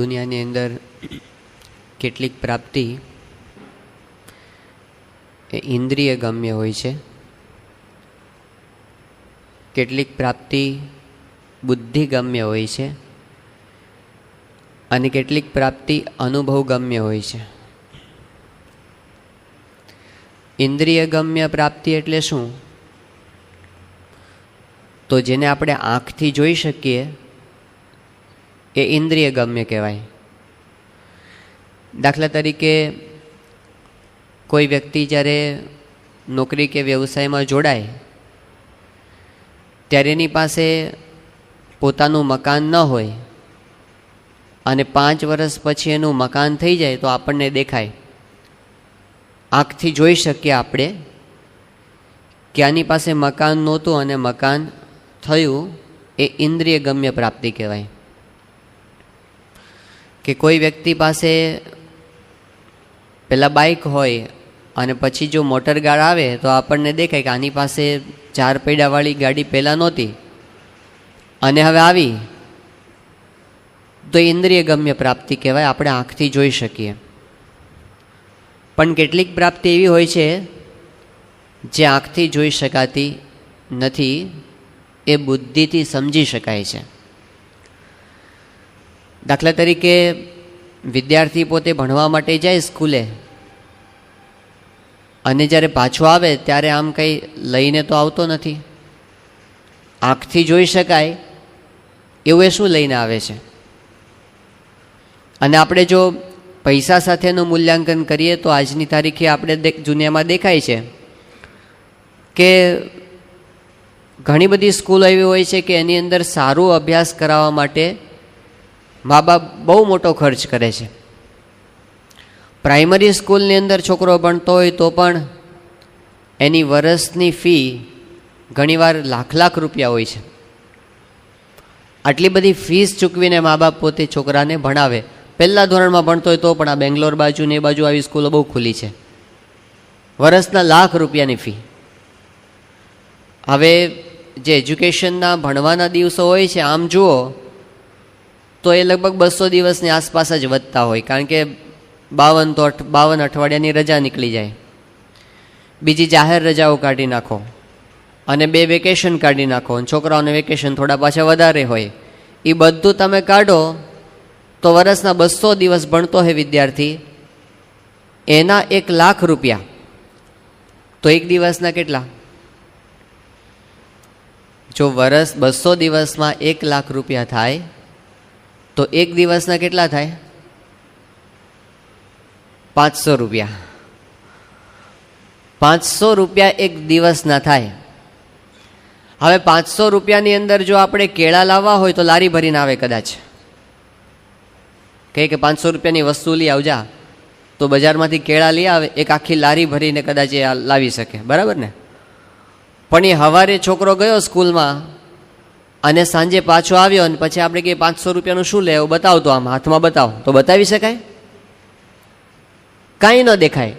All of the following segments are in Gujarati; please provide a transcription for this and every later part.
દુનિયાની અંદર કેટલીક પ્રાપ્તિ એ ઇન્દ્રિય ગમ્ય હોય છે, કેટલીક પ્રાપ્તિ બુદ્ધિગમ્ય હોય છે અને કેટલીક પ્રાપ્તિ અનુભવગમ્ય હોય છે. ઇન્દ્રિયગમ્ય પ્રાપ્તિ એટલે શું? તો જેને આપણે આંખથી જોઈ શકીએ એ ઇન્દ્રિયગમ્ય કહેવાય. દાખલા તરીકે કોઈ વ્યક્તિ જ્યારે નોકરી કે વ્યવસાયમાં જોડાય ત્યારે એની પાસે પોતાનું મકાન ન હોય અને 5 વર્ષ પછી એનું મકાન થઈ જાય તો આપણને દેખાય, આંખથી જોઈ શકીએ આપણે કે આની પાસે મકાન નહોતું અને મકાન થયું. એ ઇન્દ્રિયગમ્ય પ્રાપ્તિ કહેવાય. કે કોઈ વ્યક્તિ પાસે પહેલાં બાઇક હોય અને પછી જો મોટર કાર આવે તો આપણને દેખાય કે આની પાસે 4 પૈડાવાળી ગાડી પહેલાં નહોતી અને હવે આવી, તો ઇન્દ્રિયગમ્ય પ્રાપ્તિ કહેવાય, આપણે આંખથી જોઈ શકીએ. પણ કેટલીક પ્રાપ્તિ એવી હોય છે જે આંખથી જોઈ શકાતી નથી, એ બુદ્ધિથી સમજી શકાય છે. દાખલા તરીકે વિદ્યાર્થી પોતે ભણવા માટે જાય સ્કૂલે અને જ્યારે પાછો આવે ત્યારે આમ કંઈ લઈને તો આવતો નથી. આંખથી જોઈ શકાય એવું એ શું લઈને આવે છે? અને આપણે જો પૈસા સાથેનું મૂલ્યાંકન કરીએ તો આજની તારીખે આપણે દુનિયામાં દેખાય છે કે ઘણી બધી સ્કૂલો એવી હોય છે કે એની અંદર સારું અભ્યાસ કરાવવા માટે મા બાપ બહુ મોટો ખર્ચ કરે છે. પ્રાઇમરી સ્કૂલની અંદર છોકરો ભણતો હોય તો પણ એની વર્ષની ફી ઘણીવાર લાખ રૂપિયા હોય છે. આટલી બધી ફીસ ચૂકવીને મા બાપ પોતે છોકરાને ભણાવે. પહેલાં ધોરણમાં ભણતો હોય તો પણ આ બેંગ્લોર બાજુ ને એ બાજુ આવી સ્કૂલો બહુ ખુલ્લી છે, વર્ષના લાખ રૂપિયાની ફી. હવે જે એજ્યુકેશનના ભણવાના દિવસો હોય છે આમ જુઓ તો એ લગભગ 200 દિવસની આસપાસ જ વધતા હોય, કારણ કે 52 અઠવાડિયાની રજા નીકળી જાય, બીજી જાહેર રજાઓ કાઢી નાખો અને 2 વેકેશન કાઢી નાખો, છોકરાઓને વેકેશન થોડા પાછા વધારે હોય, એ બધું તમે કાઢો તો વર્ષના 200 દિવસ ભણતો હોય વિદ્યાર્થી, એના 1 લાખ રૂપિયા. તો એક દિવસના કેટલા? જો વર્ષ 200 દિવસમાં 1 લાખ રૂપિયા થાય તો એક દિવસના કેટલા થાય? 500 રૂપિયા. 500 રૂપિયા એક દિવસના થાય. હવે 500 રૂપિયાની અંદર જો આપણે કેળા લાવવા હોય તો લારી ભરીને આવે કદાચ, કહે કે 500 રૂપિયાની વસ્તુ લઈ આવજા, તો બજારમાંથી કેળા લઈ આવે, એક આખી લારી ભરીને કદાચ એ લાવી શકે, બરાબર ને? પણ એ સવારે છોકરો ગયો સ્કૂલમાં અને સાંજે પાછો આવ્યો અને પછી આપણે કહીએ 500 રૂપિયાનું શું લેવું, બતાવો તો, આમ હાથમાં બતાવો, તો બતાવી શકાય? કાંઈ ન દેખાય.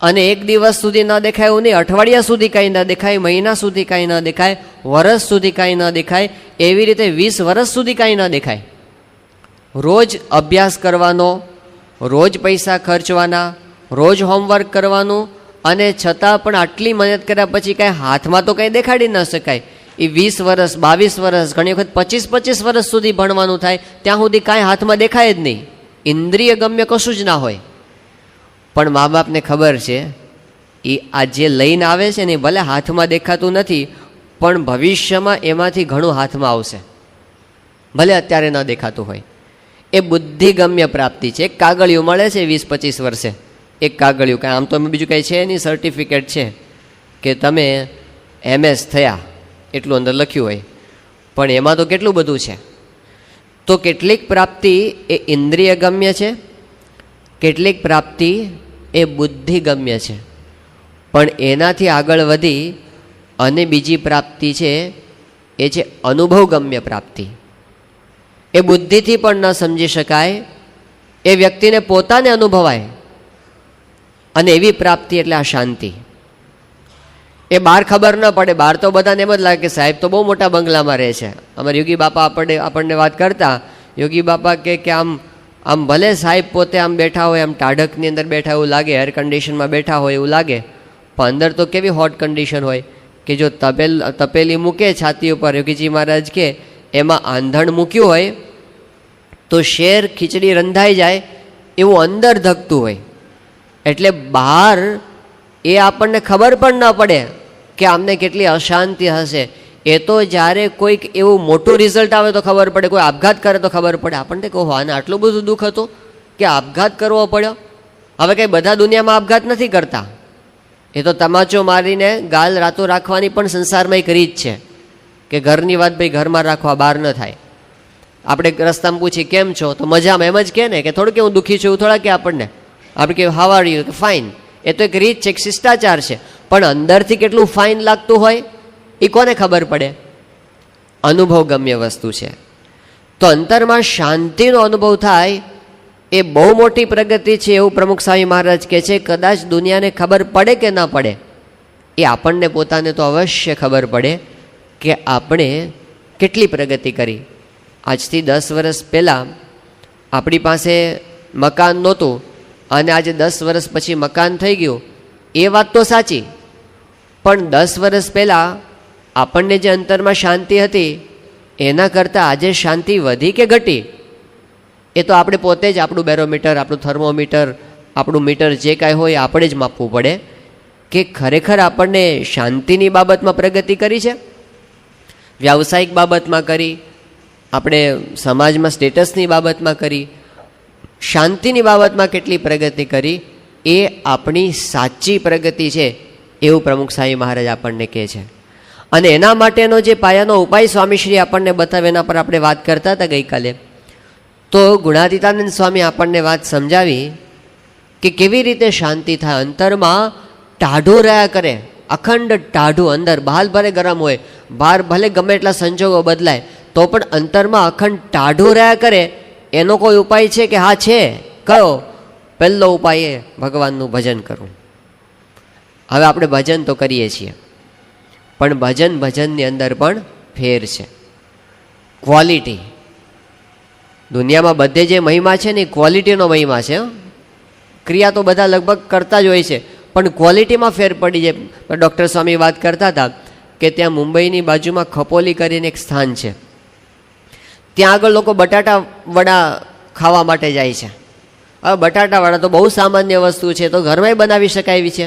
અને એક દિવસ સુધી ન દેખાય એવું નહીં, અઠવાડિયા સુધી કાંઈ ન દેખાય, મહિના સુધી કાંઈ ન દેખાય, વર્ષ સુધી કાંઈ ન દેખાય, એવી રીતે 20 વર્ષ સુધી કાંઈ ન દેખાય. રોજ અભ્યાસ કરવાનો, રોજ પૈસા ખર્ચવાના, રોજ હોમવર્ક કરવાનું, અને છતાં પણ આટલી મહેનત કર્યા પછી કાંઈ હાથમાં તો કાંઈ દેખાડી ન શકાય. એ 20 વર્ષ, 22 વર્ષ, ઘણી વખત 25 વર્ષ સુધી ભણવાનું થાય, ત્યાં સુધી કાંઈ હાથમાં દેખાય જ નહીં, ઇન્દ્રિય ગમ્ય કશું જ ના હોય. પણ મા બાપને ખબર છે એ આ જે લઈને આવે છે ને ભલે હાથમાં દેખાતું નથી, પણ ભવિષ્યમાં એમાંથી ઘણું હાથમાં આવશે, ભલે અત્યારે ન દેખાતું હોય. એ બુદ્ધિગમ્ય પ્રાપ્તિ છે. એક કાગળિયું મળે છે 20-25 વર્ષે, એક કાગળિયું, કાંઈ આમ તો બીજું કાંઈ છે નહીં, સર્ટિફિકેટ છે કે તમે MS થયા, એટલું અંદર લખ્યું હોય, પણ એમાં તો કેટલું બધું છે. તો કેટલીક પ્રાપ્તિ એ ઇન્દ્રિયગમ્ય છે, કેટલીક પ્રાપ્તિ એ બુદ્ધિગમ્ય છે, પણ એનાથી આગળ વધી અને બીજી પ્રાપ્તિ છે એ છે અનુભવગમ્ય પ્રાપ્તિ. એ બુદ્ધિથી પણ ન સમજી શકાય, એ વ્યક્તિને પોતાને અનુભવાય, અને એવી પ્રાપ્તિ એટલે આ શાંતિ. એ બહાર ખબર ન પડે, બહાર તો બધાને એમ જ લાગે કે સાહેબ તો બહુ મોટા બંગલામાં રહે છે. અમારા યોગી બાપા આપણને વાત કરતા યોગી બાપા કે આમ આમ ભલે સાહેબ પોતે આમ બેઠા હોય, આમ ટાઢકની અંદર બેઠા એવું લાગે, એર કન્ડિશનમાં બેઠા હોય એવું લાગે, પણ અંદર તો કેવી હોટ કન્ડિશન હોય કે જો તપેલી મૂકે છાતી ઉપર, યોગીજી મહારાજ કે એમાં આંધણ મૂક્યું હોય તો શેર ખીચડી રંધાઈ જાય એવું અંદર ધકતું હોય. એટલે બહાર એ આપણને ખબર પણ ન પડે કે આમને કેટલી અશાંતિ હશે. એ તો જ્યારે કોઈક એવું મોટું રિઝલ્ટ આવે તો ખબર પડે, કોઈ આપઘાત કરે તો ખબર પડે. આપણને કહો આને આટલું બધું દુઃખ હતું કે આપઘાત કરવો પડ્યો. હવે કંઈ બધા દુનિયામાં આપઘાત નથી કરતા, એ તો તમાચો મારીને ગાલ રાતો રાખવાની પણ સંસારમાં કરી જ છે કે ઘરની વાત ભાઈ ઘરમાં રાખવા, બહાર ન થાય. આપણે રસ્તામાં પૂછી કેમ છો તો મજામાં, એમ જ કહે ને કે થોડું કે હું દુઃખી છું એવું થોડા કે આપણને. આપણે કે હાવ આર યુ, કે ફાઇન. એ તો એક રીત છે, એક શિષ્ટાચાર છે, પણ અંદરથી કેટલું ફાઇન લાગતું હોય એ કોને ખબર પડે? અનુભવગમ્ય વસ્તુ છે. તો અંતરમાં શાંતિનો અનુભવ થાય એ બહુ મોટી પ્રગતિ છે એવું પ્રમુખ સ્વામી મહારાજ કહે છે. કદાચ દુનિયાને ખબર પડે કે ના પડે, એ આપણને પોતાને તો અવશ્ય ખબર પડે કે આપણે કેટલી પ્રગતિ કરી. આજથી 10 વર્ષ પહેલાં આપણી પાસે મકાન નહોતું અને આજે 10 વર્ષ પછી મકાન થઈ ગયું, એ વાત તો સાચી, પણ 10 વર્ષ પહેલાં આપણને જે અંતરમાં શાંતિ હતી એના કરતાં આજે શાંતિ વધી કે ઘટી એ તો આપણે પોતે જ આપણું બેરોમીટર, આપણું થર્મોમીટર, આપણું મીટર જે કાંઈ હોય આપણે જ માપવું પડે કે ખરેખર આપણને શાંતિની બાબતમાં પ્રગતિ કરી છે, વ્યાવસાયિક બાબતમાં કરી, આપણે સમાજમાં સ્ટેટસની બાબતમાં કરી, શાંતિની બાબતમાં કેટલી પ્રગતિ કરી, એ આપણી સાચી પ્રગતિ છે એવું પ્રમુખ સ્વામી મહારાજ આપણને કહે છે. અને એના માટેનો જે પાયાનો ઉપાય સ્વામીશ્રી આપણને બતાવે, એના પર આપણે વાત કરતા હતા ગઈકાલે. તો ગુણાતીતાનંદ સ્વામી આપણને વાત સમજાવી કે કેવી રીતે શાંતિ થાય. અંતરમાં ટાઢું રહ્યા કરે, અખંડ ટાઢું, અંદર બહાર ભલે ગરમ હોય, બહાર ભલે ગમે એટલા સંજોગો બદલાય તો પણ અંતરમાં અખંડ ટાઢું રહ્યા કરે. એનો કોઈ ઉપાય છે કે? હા છે. કયો? પહેલો ઉપાય એ ભગવાનનું ભજન કરવું. હવે આપણે ભજન તો કરીએ છીએ, પણ ભજનની અંદર પણ ફેર છે, ક્વોલિટી. દુનિયામાં બધે જે મહિમા છે ને એ ક્વોલિટીનો મહિમા છે. ક્રિયા તો બધા લગભગ કરતા જ હોય છે, પણ ક્વોલિટીમાં ફેર પડી જાય. ડૉક્ટર સ્વામી વાત કરતા હતા કે ત્યાં મુંબઈની બાજુમાં ખપોલી કરીને એક સ્થાન છે, ત્યાં આગળ લોકો બટાટા વડા ખાવા માટે જાય છે. હવે બટાટા વડા તો બહુ સામાન્ય વસ્તુ છે, તો ઘરમાં બનાવી શકાય એવી છે.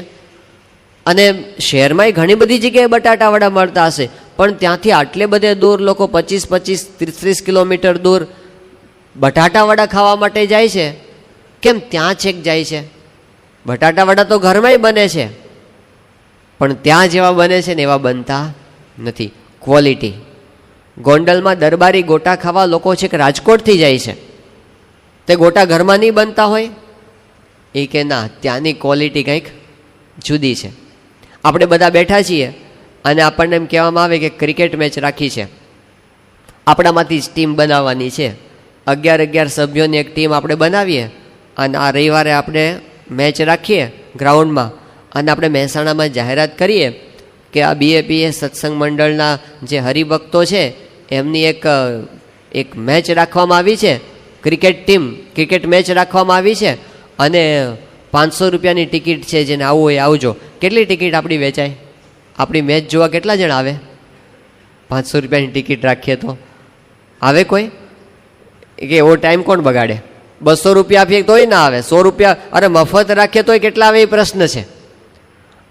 અને શહેરમાં ઘણી બધી જગ્યાએ બટાટા વડા મળતા હશે, પણ ત્યાંથી આટલે બધે દૂર લોકો 25-30 કિલોમીટર દૂર બટાટા વડા ખાવા માટે જાય છે. કેમ? ત્યાં છેક જાય છે. બટાટા વડા તો ઘરમાં બને છે, પણ ત્યાં જેવા બને છે ને એવા બનતા નથી. ક્વોલિટી. ગોંડલમાં દરબારી ગોટા ખાવા લોકો છે કે રાજકોટથી જાય છે, તે ગોટા ઘરમાં નહીં બનતા હોય? એ કે ના, ત્યાંની ક્વોલિટી કંઈક જુદી છે. આપણે બધા બેઠા છીએ અને આપણને એમ કહેવામાં આવે કે ક્રિકેટ મેચ રાખી છે, આપણામાંથી જ ટીમ બનાવવાની છે, 11 સભ્યોની એક ટીમ આપણે બનાવીએ અને આ રવિવારે આપણે મેચ રાખીએ ગ્રાઉન્ડમાં અને આપણે મહેસાણામાં જાહેરાત કરીએ કે આ BAPS સત્સંગ મંડળના જે હરિભક્તો છે એમની એક મેચ રાખવામાં આવી છે, ક્રિકેટ મેચ રાખવામાં આવી છે અને 500 રૂપિયાની ટિકિટ છે, જેને આવવું હોય આવજો. કેટલી ટિકિટ આપણી વેચાય? આપણી મેચ જોવા કેટલા જણ આવે? 500 રૂપિયાની ટિકિટ રાખીએ તો આવે કોઈ? કે એવો ટાઈમ કોણ બગાડે? 200 રૂપિયા આપીએ તોય ના આવે, 100 રૂપિયા અરે મફત રાખીએ તોય કેટલા આવે એ પ્રશ્ન છે.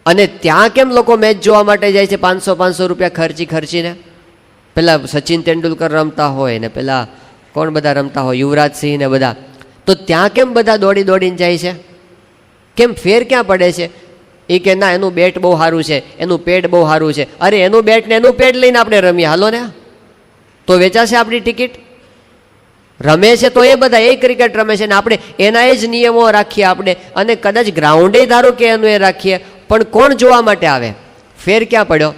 અને ત્યાં કેમ લોકો મેચ જોવા માટે જાય છે 500 રૂપિયા ખર્ચીને? પેલા સચિન તેંડુલકર રમતા હોય ને પેલા કોણ બધા રમતા હોય, યુવરાજ સિંહ ને બધા, તો ત્યાં કેમ બધા દોડીને જાય છે? કેમ? ફેર ક્યાં પડે છે? એ કે ના, એનું બેટ બહુ સારું છે, એનું પેડ બહુ સારું છે. અરે એનું બેટ ને એનું પેડ લઈને આપણે રમીએ, હાલો ને, તો વેચાશે આપણી ટિકિટ? રમે છે તો એ બધા એ ક્રિકેટ રમે છે ને આપણે એના એ જ નિયમો રાખીએ આપણે, અને કદાચ ગ્રાઉન્ડે ધારો કે એનું એ રાખીએ, પણ કોણ જોવા માટે આવે? ફેર ક્યાં પડ્યો?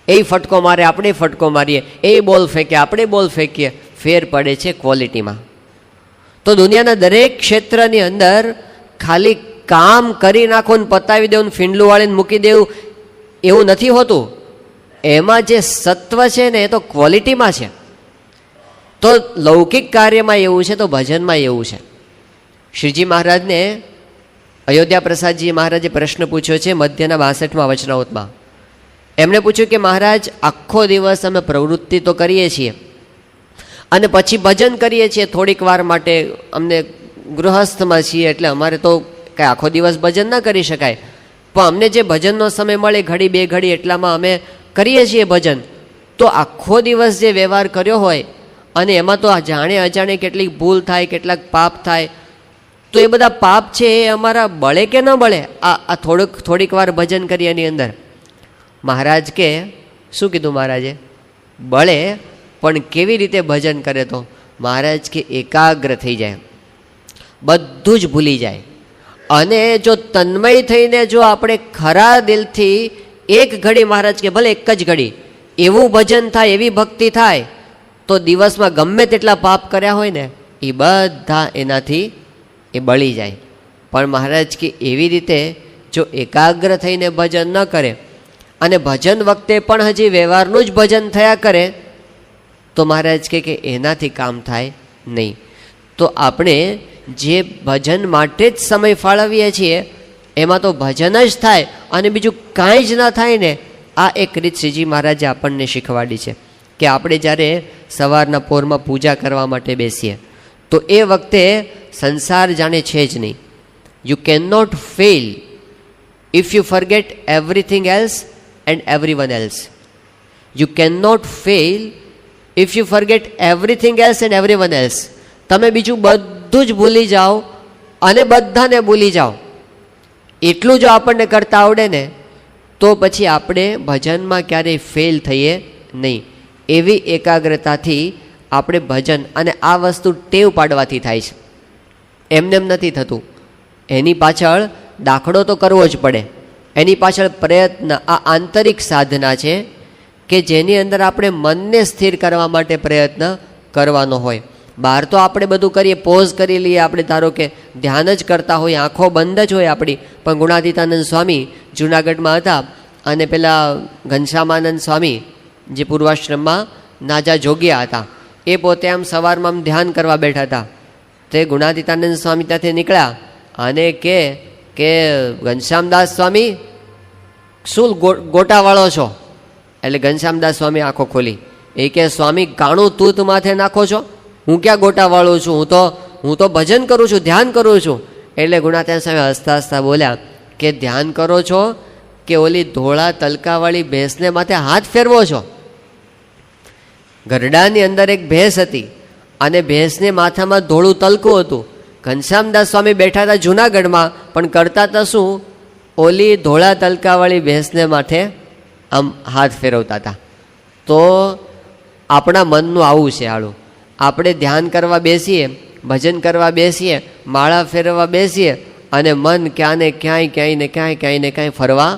એ ફટકો મારે, આપણે ફટકો મારીએ, એ બોલ ફેંકે, આપણે બોલ ફેંકીએ. ફેર પડે છે ક્વોલિટીમાં. તો દુનિયાના દરેક ક્ષેત્રની અંદર ખાલી કામ કરી નાખો ને પતાવી દેવું, ફીંડલું વાળીને મૂકી દેવું એવું નથી હોતું. એમાં જે સત્વ છે ને એ તો ક્વોલિટીમાં છે. તો લૌકિક કાર્યમાં એવું છે તો ભજનમાં એવું છે. શ્રીજી મહારાજને અયોધ્યા પ્રસાદજી મહારાજે પ્રશ્ન પૂછ્યો છે મધ્યના 62મા વચનાવતમાં. એમણે પૂછ્યું કે મહારાજ, આખો દિવસ અમે પ્રવૃત્તિ તો કરીએ છીએ અને પછી ભજન કરીએ છીએ થોડીક વાર માટે, અમને ગૃહસ્થમાં છીએ એટલે અમારે તો કાંઈ આખો દિવસ ભજન ના કરી શકાય, પણ અમને જે ભજનનો સમય મળે ઘડી બે ઘડી એટલામાં અમે કરીએ છીએ ભજન. તો આખો દિવસ જે વ્યવહાર કર્યો હોય અને એમાં તો જાણે અજાણે કેટલીક ભૂલ થાય, કેટલાક પાપ થાય, તો એ બધા પાપ છે એ અમારા બળે કે ન બળે આ થોડીક વાર ભજન કરીએ એની અંદર? મહારાજ કે શું કીધું મહારાજે? બળે, પણ કેવી રીતે ભજન કરે? તો મહારાજ કે એકાગ્ર થઈ જાય, બધું જ ભૂલી જાય. અને જો તન્મય થઈને જો આપણે ખરા દિલથી એક ઘડી, મહારાજ કે ભલે એક જ ઘડી એવું ભજન થાય, એવી ભક્તિ થાય, તો દિવસમાં ગમે તેટલા પાપ કર્યા હોય ને એ બધા એનાથી એ બળી જાય. પણ મહારાજ કે એવી રીતે જો એકાગ્ર થઈને ભજન ન કરે અને ભજન વખતે પણ હજી વ્યવહારનું જ ભજન થયા કરે તો મહારાજ કે એનાથી કામ થાય નહીં. તો આપણે જે ભજન માટે જ સમય ફાળવીએ છીએ એમાં તો ભજન જ થાય અને બીજું કાંઈ જ ના થાય ને. આ એક રીત શ્રીજી મહારાજે આપણને શીખવાડી છે કે આપણે જ્યારે સવારના પોરમાં પૂજા કરવા માટે બેસીએ તો એ વખતે સંસાર જાણે છે જ નહીં. You can not fail if you forget everything else and everyone else. You can not fail if you forget everything else and everyone else. તમે બીજું બધું જ ભૂલી જાઓ અને બધાને ભૂલી જાઓ, એટલું જો આપણને કરતા આવડે ને તો પછી આપણે ભજનમાં ક્યારેય ફેલ થઈએ નહીં. એવી એકાગ્રતાથી આપણે ભજન, અને આ વસ્તુ ટેવ પાડવાથી થાય છે, એમને એમ નથી થતું. એની પાછળ દાખલો તો કરવો જ પડે, એની પાછળ પ્રયત્ન, આ આંતરિક સાધના છે કે જેની અંદર આપણે મનને સ્થિર કરવા માટે પ્રયત્ન કરવાનો હોય. બહાર તો આપણે બધું કરીએ, પોઝ કરી લઈએ, આપણે ધારો કે ધ્યાન જ કરતા હોઈએ, આંખો બંધ જ હોય આપણી. પણ ગુણાતીતાનંદ સ્વામી જૂનાગઢમાં હતા અને પેલા ઘનશ્યામાનંદ સ્વામી જે પૂર્વાશ્રમમાં નાજા જોગ્યા હતા, એ પોતે આમ સવારમાં આમ ધ્યાન કરવા બેઠા હતા. તે ગુણાતીતાનંદ સ્વામી ત્યાંથી નીકળ્યા અને કે ઘનશ્યામદાસ સ્વામી શું ગોટાવાળો છો? એટલે ઘનશ્યામદાસ સ્વામી આંખો ખોલી, એ કે સ્વામી કાણું તૂત માથે નાખો છો? હું ક્યાં ગોટાવાળું છું, હું તો ભજન કરું છું, ધ્યાન કરું છું. એટલે ગુણાતીતાનંદ સ્વામી હસતા હસતા બોલ્યા કે ધ્યાન કરો છો કે ઓલી ધોળા તલકાવાળી ભેંસને માથે હાથ ફેરવો છો? ગરડાની અંદર એક ભેંસ હતી અને ભેંસને માથામાં ધોળું તલકું હતું. ઘનશ્યામદાસ સ્વામી બેઠા હતા જૂનાગઢમાં, પણ કરતા હતા શું? ઓલી ધોળા તલકાવાળી ભેંસને માથે આમ હાથ ફેરવતા હતા. તો આપણા મનનું આવું છે હાળું. આપણે ધ્યાન કરવા બેસીએ, ભજન કરવા બેસીએ, માળા ફેરવવા બેસીએ અને મન ક્યાંય ને ક્યાંય ફરવા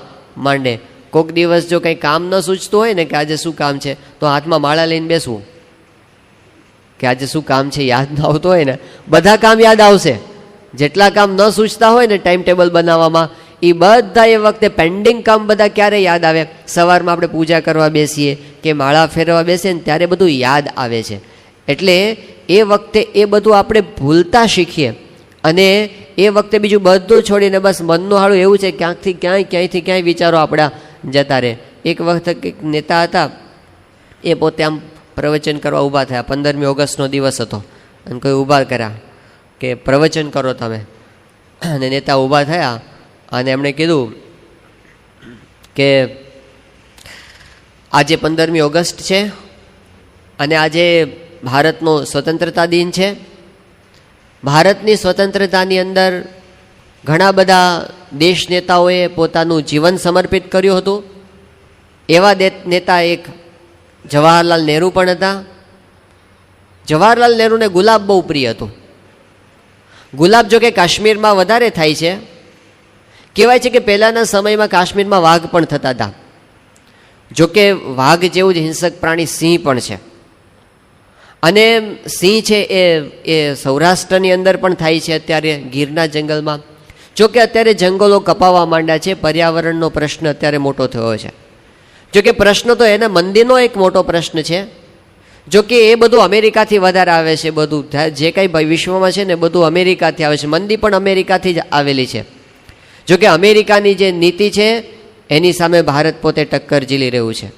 માંડે. કોઈક દિવસ જો કંઈ કામ ન સૂચતું હોય ને કે આજે શું કામ છે, તો હાથમાં માળા લઈને બેસવું કે આજે શું કામ છે યાદ ન આવતું હોય ને, બધા કામ યાદ આવશે. જેટલા કામ ન સૂચતા હોય ને ટાઈમ ટેબલ બનાવવામાં, એ બધા એ વખતે પેન્ડિંગ કામ બધા ક્યારે યાદ આવે? સવારમાં આપણે પૂજા કરવા બેસીએ કે માળા ફેરવા બેસીએ ને ત્યારે બધું યાદ આવે છે. એટલે એ વખતે એ બધું આપણે ભૂલતા શીખીએ અને એ વખતે બીજું બધું છોડીને બસ મનનું હાળું એવું છે ક્યાંયથી ક્યાંય વિચારો આપણા જતા રહે. એક વખત એક નેતા હતા, એ પોતે આમ પ્રવચન કરવા ઊભા થયા. 15મી ઓગસ્ટનો દિવસ હતો અને કોઈ ઊભા કર્યા કે પ્રવચન કરો તમે. અને નેતા ઊભા થયા અને એમણે કીધું કે આજે 15મી ઓગસ્ટ છે અને આજે ભારતનો સ્વતંત્રતા દિન છે. ભારતની સ્વતંત્રતાની અંદર ઘણા બધા દેશ નેતાઓએ પોતાનું જીવન સમર્પિત કર્યું હતું. એવા નેતા એક જવાહરલાલ નહેરુ પણ હતા. જવાહરલાલ નહેરુને ગુલાબ બહુ પ્રિય હતું. ગુલાબ જો કે કાશ્મીરમાં વધારે થાય છે. કહેવાય છે કે પહેલાંના સમયમાં કાશ્મીરમાં વાઘ પણ થતા હતા. જોકે વાઘ જેવું જ હિંસક પ્રાણી સિંહ પણ છે. અને સિંહ છે એ સૌરાષ્ટ્રની અંદર પણ થાય છે અત્યારે ગીરના જંગલમાં. જોકે અત્યારે જંગલો કપાવવા માંડ્યા છે, પર્યાવરણનો પ્રશ્ન અત્યારે મોટો થયો છે. જોકે પ્રશ્ન તો એના મંદિરનો એક મોટો પ્રશ્ન છે. જો કે એ બધું અમેરિકાથી વધારે આવે છે, બધું જે કંઈ વિશ્વમાં છે ને બધું અમેરિકાથી આવે છે, મંદી પણ અમેરિકાથી જ આવેલી છે. જો કે અમેરિકાની જે નીતિ છે એની સામે ભારત પોતે ટક્કર ઝીલી રહ્યું છે.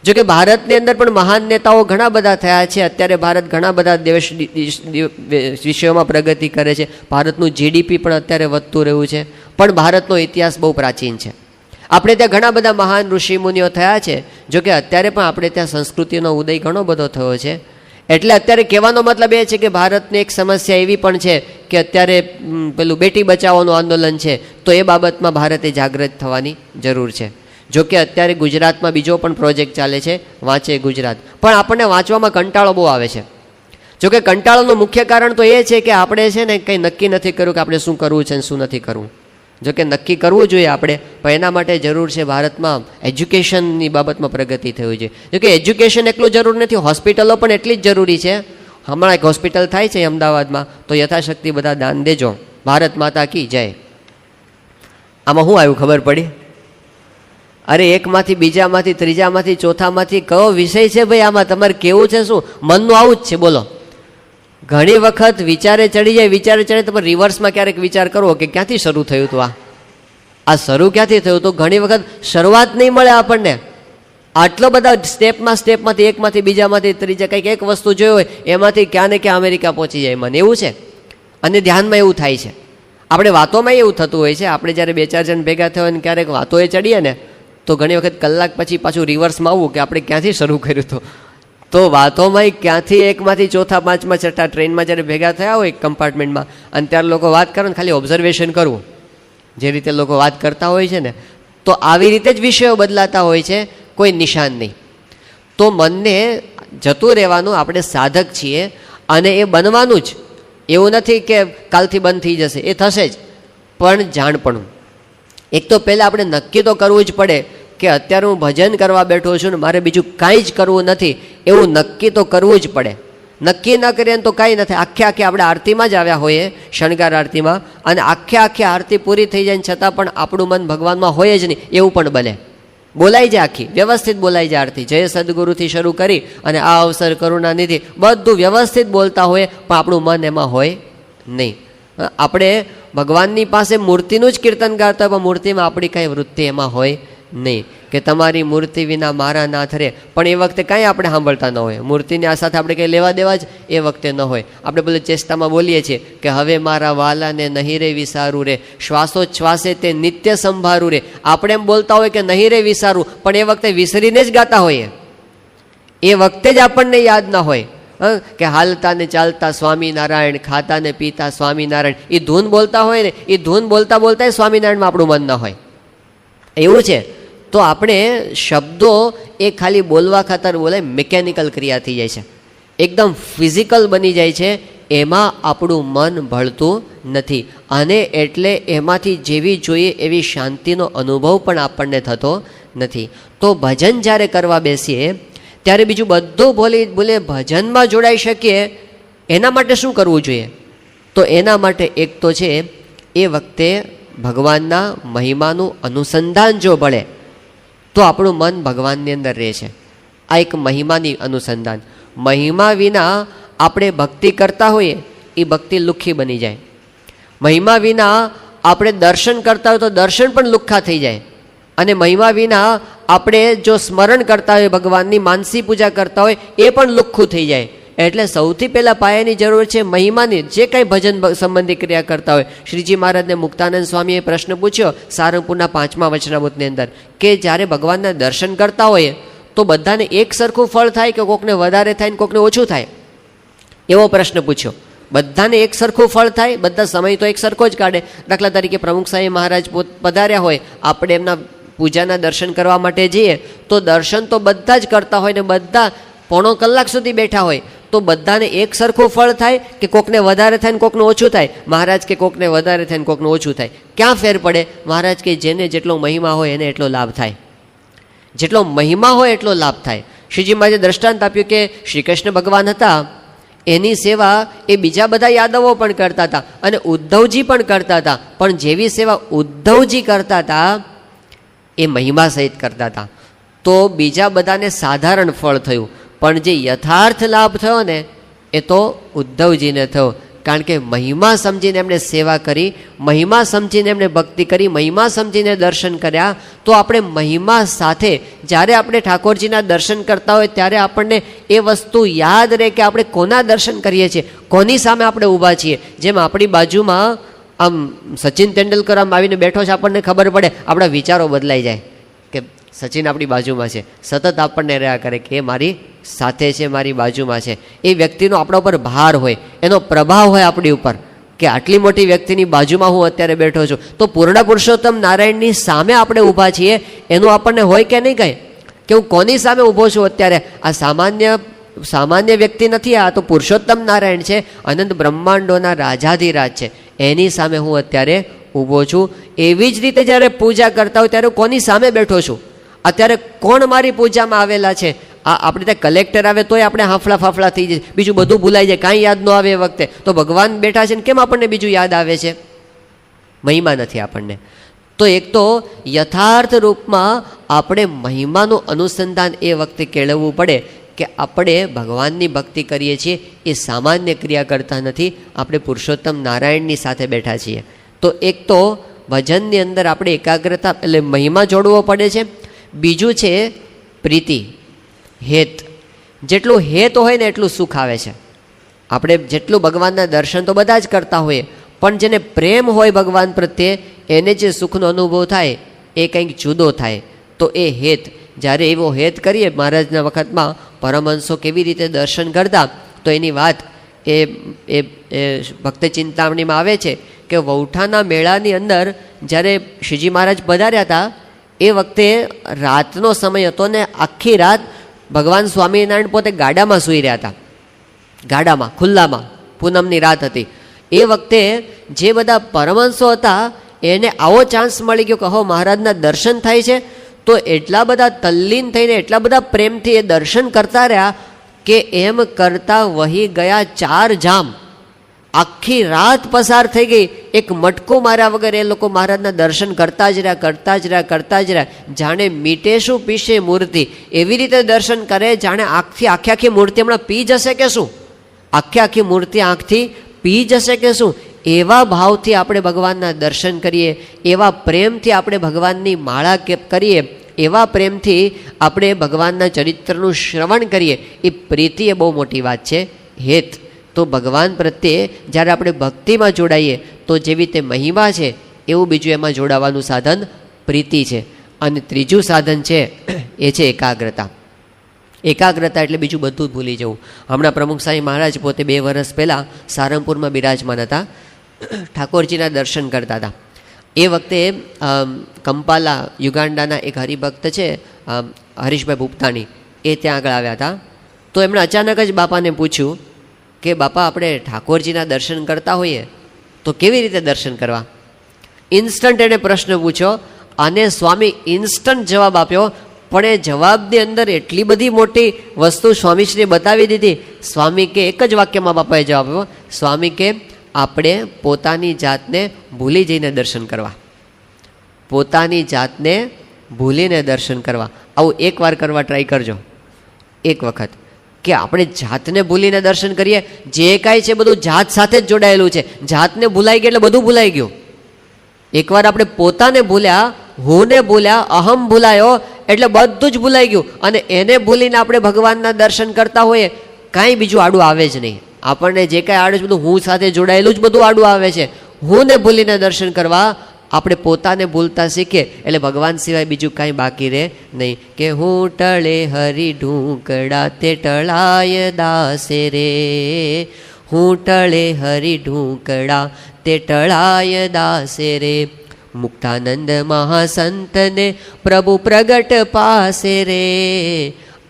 જો કે ભારતની અંદર પણ મહાન નેતાઓ ઘણા બધા થયા છે. અત્યારે ભારત ઘણા બધા વિષયોમાં પ્રગતિ કરે છે. ભારતનું જીડીપી પણ અત્યારે વધતું રહ્યું છે. પણ ભારતનો ઇતિહાસ બહુ પ્રાચીન છે. આપણે ત્યાં ઘણા બધા મહાન ઋષિમુનિઓ થયા છે. જો કે અત્યારે પણ આપણે ત્યાં સંસ્કૃતિનો ઉદય ઘણો બધો થયો છે. એટલે અત્યારે કહેવાનો મતલબ એ છે કે ભારતની એક સમસ્યા એવી પણ છે કે અત્યારે પેલું બેટી બચાવવાનું આંદોલન છે, તો એ બાબતમાં ભારતે જાગૃત થવાની જરૂર છે. જો કે અત્યારે ગુજરાતમાં બીજો પણ પ્રોજેક્ટ ચાલે છે, વાંચે ગુજરાત, પણ આપણને વાંચવામાં કંટાળો બહુ આવે છે. જો કે કંટાળોનું મુખ્ય કારણ તો એ છે કે આપણે છે ને કંઈ નક્કી નથી કર્યું કે આપણે શું કરવું છે અને શું નથી કરવું. જો કે નક્કી કરવું જોઈએ આપણે, પણ એના માટે જરૂર છે ભારતમાં એજ્યુકેશનની બાબતમાં પ્રગતિ થવી જોઈએ. જો કે એજ્યુકેશન એટલું જરૂર નથી, હોસ્પિટલો પણ એટલી જ જરૂરી છે. હમણાં એક હોસ્પિટલ થાય છે અમદાવાદમાં, તો યથાશક્તિ બધા દાન દેજો. ભારત માતા કી જય. આમાં શું આવ્યું ખબર પડી? અરે એકમાંથી બીજામાંથી ત્રીજામાંથી ચોથામાંથી કયો વિષય છે ભાઈ? આમાં તમારે કેવું છે શું? મનનું આવું જ છે. બોલો, ઘણી વખત વિચારે ચડી જાય, વિચારે ચડે તો રિવર્સમાં ક્યારેક વિચાર કરવો કે ક્યાંથી શરૂ થયું હતું, આ શરૂ ક્યાંથી થયું હતું. ઘણી વખત શરૂઆત નહીં મળે આપણને. આટલો બધા સ્ટેપમાંથી એકમાંથી બીજામાંથી ત્રીજા કંઈક એક વસ્તુ જોઈ હોય એમાંથી ક્યાં ને ક્યાં અમેરિકા પહોંચી જાય. મને એવું છે, અને ધ્યાનમાં એવું થાય છે. આપણે વાતોમાં એવું થતું હોય છે. આપણે જ્યારે 2-4 જણ ભેગા થયો અને ક્યારેક વાતોએ ચડીએ ને, તો ઘણી વખત કલાક પછી પાછું રિવર્સમાં આવવું કે આપણે ક્યાંથી શરૂ કર્યું હતું. તો વાતોમાં ક્યાંથી એકમાંથી ચોથા પાંચમા છઠ્ઠા ટ્રેનમાં જ્યારે ભેગા થયા હોય કમ્પાર્ટમેન્ટમાં, અને ત્યારે લોકો વાત કરે ને ખાલી ઓબ્ઝર્વેશન કરવું, જે રીતે લોકો વાત કરતા હોય છે ને, તો આવી રીતે જ વિષયો બદલાતા હોય છે, કોઈ નિશાન નહીં. તો મનને જતું રહેવાનું, આપણે સાધક છીએ અને એ બનવાનું જ. એવું નથી કે કાલથી બંધ થઈ જશે, એ થશે જ. પણ જાણપણું, એક તો પહેલાં આપણે નક્કી તો કરવું જ પડે કે અત્યારે હું ભજન કરવા બેઠો છું ને મારે બીજું કાંઈ જ કરવું નથી, એવું નક્કી તો કરવું જ પડે. નક્કી ન કરીએ તો કાંઈ નથી. આખે આપણે આરતીમાં જ આવ્યા હોઈએ, શણગાર આરતીમાં, અને આખી આરતી પૂરી થઈ જાય છતાં પણ આપણું મન ભગવાનમાં હોય જ નહીં, એવું પણ બને. બોલાઈ જાય, આખી વ્યવસ્થિત બોલાઈ જાય આરતી. જય સદગુરુથી શરૂ કરી અને આ અવસર કરુણાનિધિ બધું વ્યવસ્થિત બોલતા હોય, પણ આપણું મન એમાં હોય નહીં. આપણે ભગવાનની પાસે મૂર્તિનું જ કીર્તન ગાતા હોય, પણ મૂર્તિમાં આપણી કાંઈ વૃત્તિ એમાં હોય નહીં કે તમારી મૂર્તિ વિના મારા નાથ રે. પણ એ વખતે કાંઈ આપણે સાંભળતા ન હોય. મૂર્તિની આ સાથે આપણે કંઈ લેવા દેવા જ એ વખતે ન હોય. આપણે પેલું ચેષ્ટામાં બોલીએ છીએ કે હવે મારા વાલાને નહીં રે વિસારું રે, શ્વાસોચ્છ્વાસે તે નિત્ય સંભારું રે. આપણે એમ બોલતા હોય કે નહીં રે વિસારું, પણ એ વખતે વિસરીને જ ગાતા હોઈએ. એ વખતે જ આપણને યાદ ના હોય કે હાલતા ને ચાલતા સ્વામિનારાયણ, ખાતા ને પીતા સ્વામિનારાયણ. એ ધૂન બોલતા હોય ને, એ ધૂન બોલતા બોલતા સ્વામિનારાયણમાં આપણું મન ના હોય. એવું છે. તો આપણે શબ્દો એ ખાલી બોલવા ખાતર બોલાય, મિકેનિકલ ક્રિયા થઈ જાય છે, એકદમ ફિઝિકલ બની જાય છે. એમાં આપણું મન ભળતું નથી, અને એટલે એમાંથી જેવી જોઈએ એવી શાંતિનો અનુભવ પણ આપણને થતો નથી. તો ભજન જ્યારે કરવા બેસીએ ત્યારે બીજું બધું બોલે ભજનમાં જોડાઈ શકીએ, એના માટે શું કરવું જોઈએ? તો એના માટે એક તો છે, એ વખતે ભગવાનના મહિમાનું અનુસંધાન જો ભળે તો આપણું મન ભગવાનની અંદર રહે છે. આ એક મહિમાની અનુસંધાન. મહિમા વિના આપણે ભક્તિ કરતા હોઈએ એ ભક્તિ લુખ્ખી બની જાય. મહિમા વિના આપણે દર્શન કરતા હોય તો દર્શન પણ લુખ્ખા થઈ જાય. અને મહિમા વિના આપણે જો સ્મરણ કરતા હોય, ભગવાનની માનસી પૂજા કરતા હોય, એ પણ લુખ્ખું થઈ જાય. એટલે સૌથી પહેલાં પાયાની જરૂર છે મહિમાની. જે કંઈ ભજન સંબંધી ક્રિયા કરતા હોય, શ્રીજી મહારાજને મુક્તાનંદ સ્વામીએ પ્રશ્ન પૂછ્યો સારંગપુરના 5મા વચનામૃતની અંદર કે જ્યારે ભગવાનના દર્શન કરતા હોઈએ તો બધાને એક સરખું ફળ થાય કે કોકને વધારે થાય ને કોકને ઓછું થાય? એવો પ્રશ્ન પૂછ્યો. બધાને એક સરખું ફળ થાય? બધા સમય તો એક સરખો જ કાઢે. દાખલા તરીકે પ્રમુખ સાહેબ મહારાજ પધાર્યા હોય, આપણે એમના પૂજાના દર્શન કરવા માટે જઈએ તો દર્શન તો બધા જ કરતા હોય ને બધા પોણો કલાક સુધી બેઠા હોય, તો બધાને એક સરખું ફળ થાય કે કોકને વધારે થાય ને કોકને ઓછું થાય? મહારાજ કે કોકને વધારે થાય ને કોકને ઓછું થાય. ક્યાં ફેર પડે? મહારાજ કે જેને જેટલો મહિમા હોય એને એટલો લાભ થાય. જેટલો મહિમા હોય એટલો લાભ થાય. શ્રીજી મહારાજે દ્રષ્ટાંત આપ્યું કે શ્રી કૃષ્ણ ભગવાન હતા, એની સેવા એ બીજા બધા યાદવો પણ કરતા હતા અને ઉદ્ધવજી પણ કરતા હતા, પણ જેવી સેવા ઉદ્ધવજી કરતા હતા એ મહિમા સહિત કરતા હતા. તો બીજા બધાને સાધારણ ફળ થયું, પણ જે યથાર્થ લાભ થયો ને એ તો ઉદ્ધવજીને થયો, કારણ કે મહિમા સમજીને એમણે સેવા કરી, મહિમા સમજીને એમણે ભક્તિ કરી, મહિમા સમજીને દર્શન કર્યા. તો આપણે મહિમા સાથે જ્યારે આપણે ઠાકોરજીના દર્શન કરતા હોય ત્યારે આપણને એ વસ્તુ યાદ રહે કે આપણે કોના દર્શન કરીએ છીએ, કોની સામે આપણે ઊભા છીએ. જેમ આપણી બાજુમાં આમ સચિન તેંડુલકર આમ આવીને બેઠો છે, આપણને ખબર પડે, આપણા વિચારો બદલાઈ જાય કે સચિન આપણી બાજુમાં છે, સતત આપણને રહ્યા કરે કે એ મારી સાથે છે, મારી બાજુમાં છે. એ વ્યક્તિનો આપણા ઉપર ભાર હોય, એનો પ્રભાવ હોય આપણી ઉપર કે આટલી મોટી વ્યક્તિની બાજુમાં હું અત્યારે બેઠો છું. તો પૂર્ણ પુરુષોત્તમ નારાયણની સામે આપણે ઊભા છીએ એનું આપણને હોય કે નહીં કંઈ, કે હું કોની સામે ઊભો છું અત્યારે? આ સામાન્ય વ્યક્તિ નથી, આ તો પુરુષોત્તમ નારાયણ છે, અનંત બ્રહ્માંડોના રાજાધિરાજ છે, એની સામે હું અત્યારે ઊભો છું. એવી જ રીતે જ્યારે પૂજા કરતા હોય ત્યારે કોની સામે બેઠો છું, અત્યારે કોણ મારી પૂજામાં આવેલા છે? આપણે ત્યાં કલેક્ટર આવે તોય આપણે હાફળા ફાફળા થઈ જાય, બીજું બધું ભૂલાઈ જાય, કાંઈ યાદ ન આવે એ વખતે. તો ભગવાન બેઠા છે ને કેમ આપણને બીજું યાદ આવે છે? મહિમા નથી આપણને. તો એક તો યથાર્થ રૂપમાં આપણે મહિમાનું અનુસંધાન એ વખતે કેળવવું પડે કે આપણે ભગવાનની ભક્તિ કરીએ છીએ એ સામાન્ય ક્રિયા કરતા નથી, આપણે પુરુષોત્તમ નારાયણની સાથે બેઠા છીએ. તો એક તો ભજનની અંદર આપણે એકાગ્રતા એટલે મહિમા જોડવો પડે છે. બીજું છે પ્રીતિ, હેત. જેટલું હેત હોય ને એટલું સુખ આવે છે. આપણે જેટલું ભગવાનના દર્શન તો બધા જ કરતા હોઈએ, પણ જેને પ્રેમ હોય ભગવાન પ્રત્યે એને જે સુખનો અનુભવ થાય એ કંઈક જુદો થાય. તો એ હેત, જ્યારે એવો હેત કરીએ, મહારાજના વખતમાં પરમહંસો કેવી રીતે દર્શન કરતા, તો એની વાત એ ભક્ત ચિંતામણીમાં આવે છે કે વૌઠાના મેળાની અંદર જ્યારે શ્રીજી મહારાજ પધાર્યા હતા એ વખતે રાતનો સમય હતો ને આખી રાત ભગવાન સ્વામિનારાયણ પોતે ગાડામાં સૂઈ રહ્યા હતા, ગાડામાં ખુલ્લામાં, પૂનમની રાત હતી. એ વખતે જે બધા પરમહંસો હતા એને આવો ચાન્સ મળી ગયો કે હો મહારાજના દર્શન થાય છે. તો એટલા બધા તલ્લીન થઈને એટલા બધા પ્રેમથી એ દર્શન કરતા રહ્યા કે એમ કરતાં વહી ગયા 4 જામ. આખી રાત પસાર થઈ ગઈ, એક મટકો માર્યા વગર એ લોકો મહારાજના દર્શન કરતા જ રહ્યા. જાણે મીટે શું પીશે મૂર્તિ, એવી રીતે દર્શન કરે જાણે આખી મૂર્તિ હમણાં પી જશે કે શું, આખી મૂર્તિ આંખથી પી જશે કે શું. એવા ભાવથી આપણે ભગવાનના દર્શન કરીએ, એવા પ્રેમથી આપણે ભગવાનની માળા કરીએ, એવા પ્રેમથી આપણે ભગવાનના ચરિત્રનું શ્રવણ કરીએ. એ પ્રીતિ એ બહુ મોટી વાત છે. હેત તો ભગવાન પ્રત્યે જ્યારે આપણે ભક્તિમાં જોડાઈએ તો જેવી રીતે મહિમા છે એવું બીજું એમાં જોડાવાનું સાધન પ્રીતિ છે. અને ત્રીજું સાધન છે એ છે એકાગ્રતા. એકાગ્રતા એટલે બીજું બધું જ ભૂલી જવું. હમણાં પ્રમુખ સાંઈ મહારાજ પોતે 2 વર્ષ પહેલાં સારંગપુરમાં બિરાજમાન હતા, ઠાકોરજીના દર્શન કરતા હતા. એ વખતે કંપાલા યુગાન્ડાના એક હરિભક્ત છે હરીશભાઈ ભૂપતાણી, એ ત્યાં આગળ આવ્યા હતા. તો એમણે અચાનક જ બાપાને પૂછ્યું કે બાપા આપણે ઠાકોરજીના દર્શન કરતા હોઈએ તો કેવી રીતે દર્શન કરવા? ઇન્સ્ટન્ટ એને પ્રશ્ન પૂછ્યો અને સ્વામી ઇન્સ્ટન્ટ જવાબ આપ્યો. પણ એ જવાબની અંદર એટલી બધી મોટી વસ્તુ સ્વામીશ્રીએ બતાવી દીધી. સ્વામી કે એક જ વાક્યમાં બાપાએ જવાબ આપ્યો. સ્વામી કે આપણે પોતાની જાતને ભૂલી જઈને દર્શન કરવા, પોતાની જાતને ભૂલીને દર્શન કરવા. આવું એકવાર કરવા ટ્રાય કરજો, એક વખત, કે આપણે જાતને ભૂલીને દર્શન કરીએ. જે કાંઈ છે બધું જાત સાથે જ જોડાયેલું છે. જાતને ભૂલાઈ ગઈ એટલે બધું ભૂલાઈ ગયું. એકવાર આપણે પોતાને ભૂલ્યા, હુંને ભૂલ્યા, અહમ ભૂલાયો એટલે બધું જ ભૂલાઈ ગયું. અને એને ભૂલીને આપણે ભગવાનના દર્શન કરતા હોઈએ, કાંઈ બીજું આડું આવે જ નહીં. આપણને જે કાંઈ આડું છે બધું હું સાથે જોડાયેલું જ બધું આડું આવે છે. હુંને ભૂલીને દર્શન કરવા આપણે પોતાને ભૂલતા શીખીએ એટલે ભગવાન સિવાય બીજું કાંઈ બાકી રહે નહીં. કે હું ટળે હરી ઢૂંકડા તે ટળાય દાસે રે, હું ટળે હરી ઢૂંકડા તે ટળાય દાસે રે, મુક્તાનંદ મહાસંતને પ્રભુ પ્રગટ પાસે રે,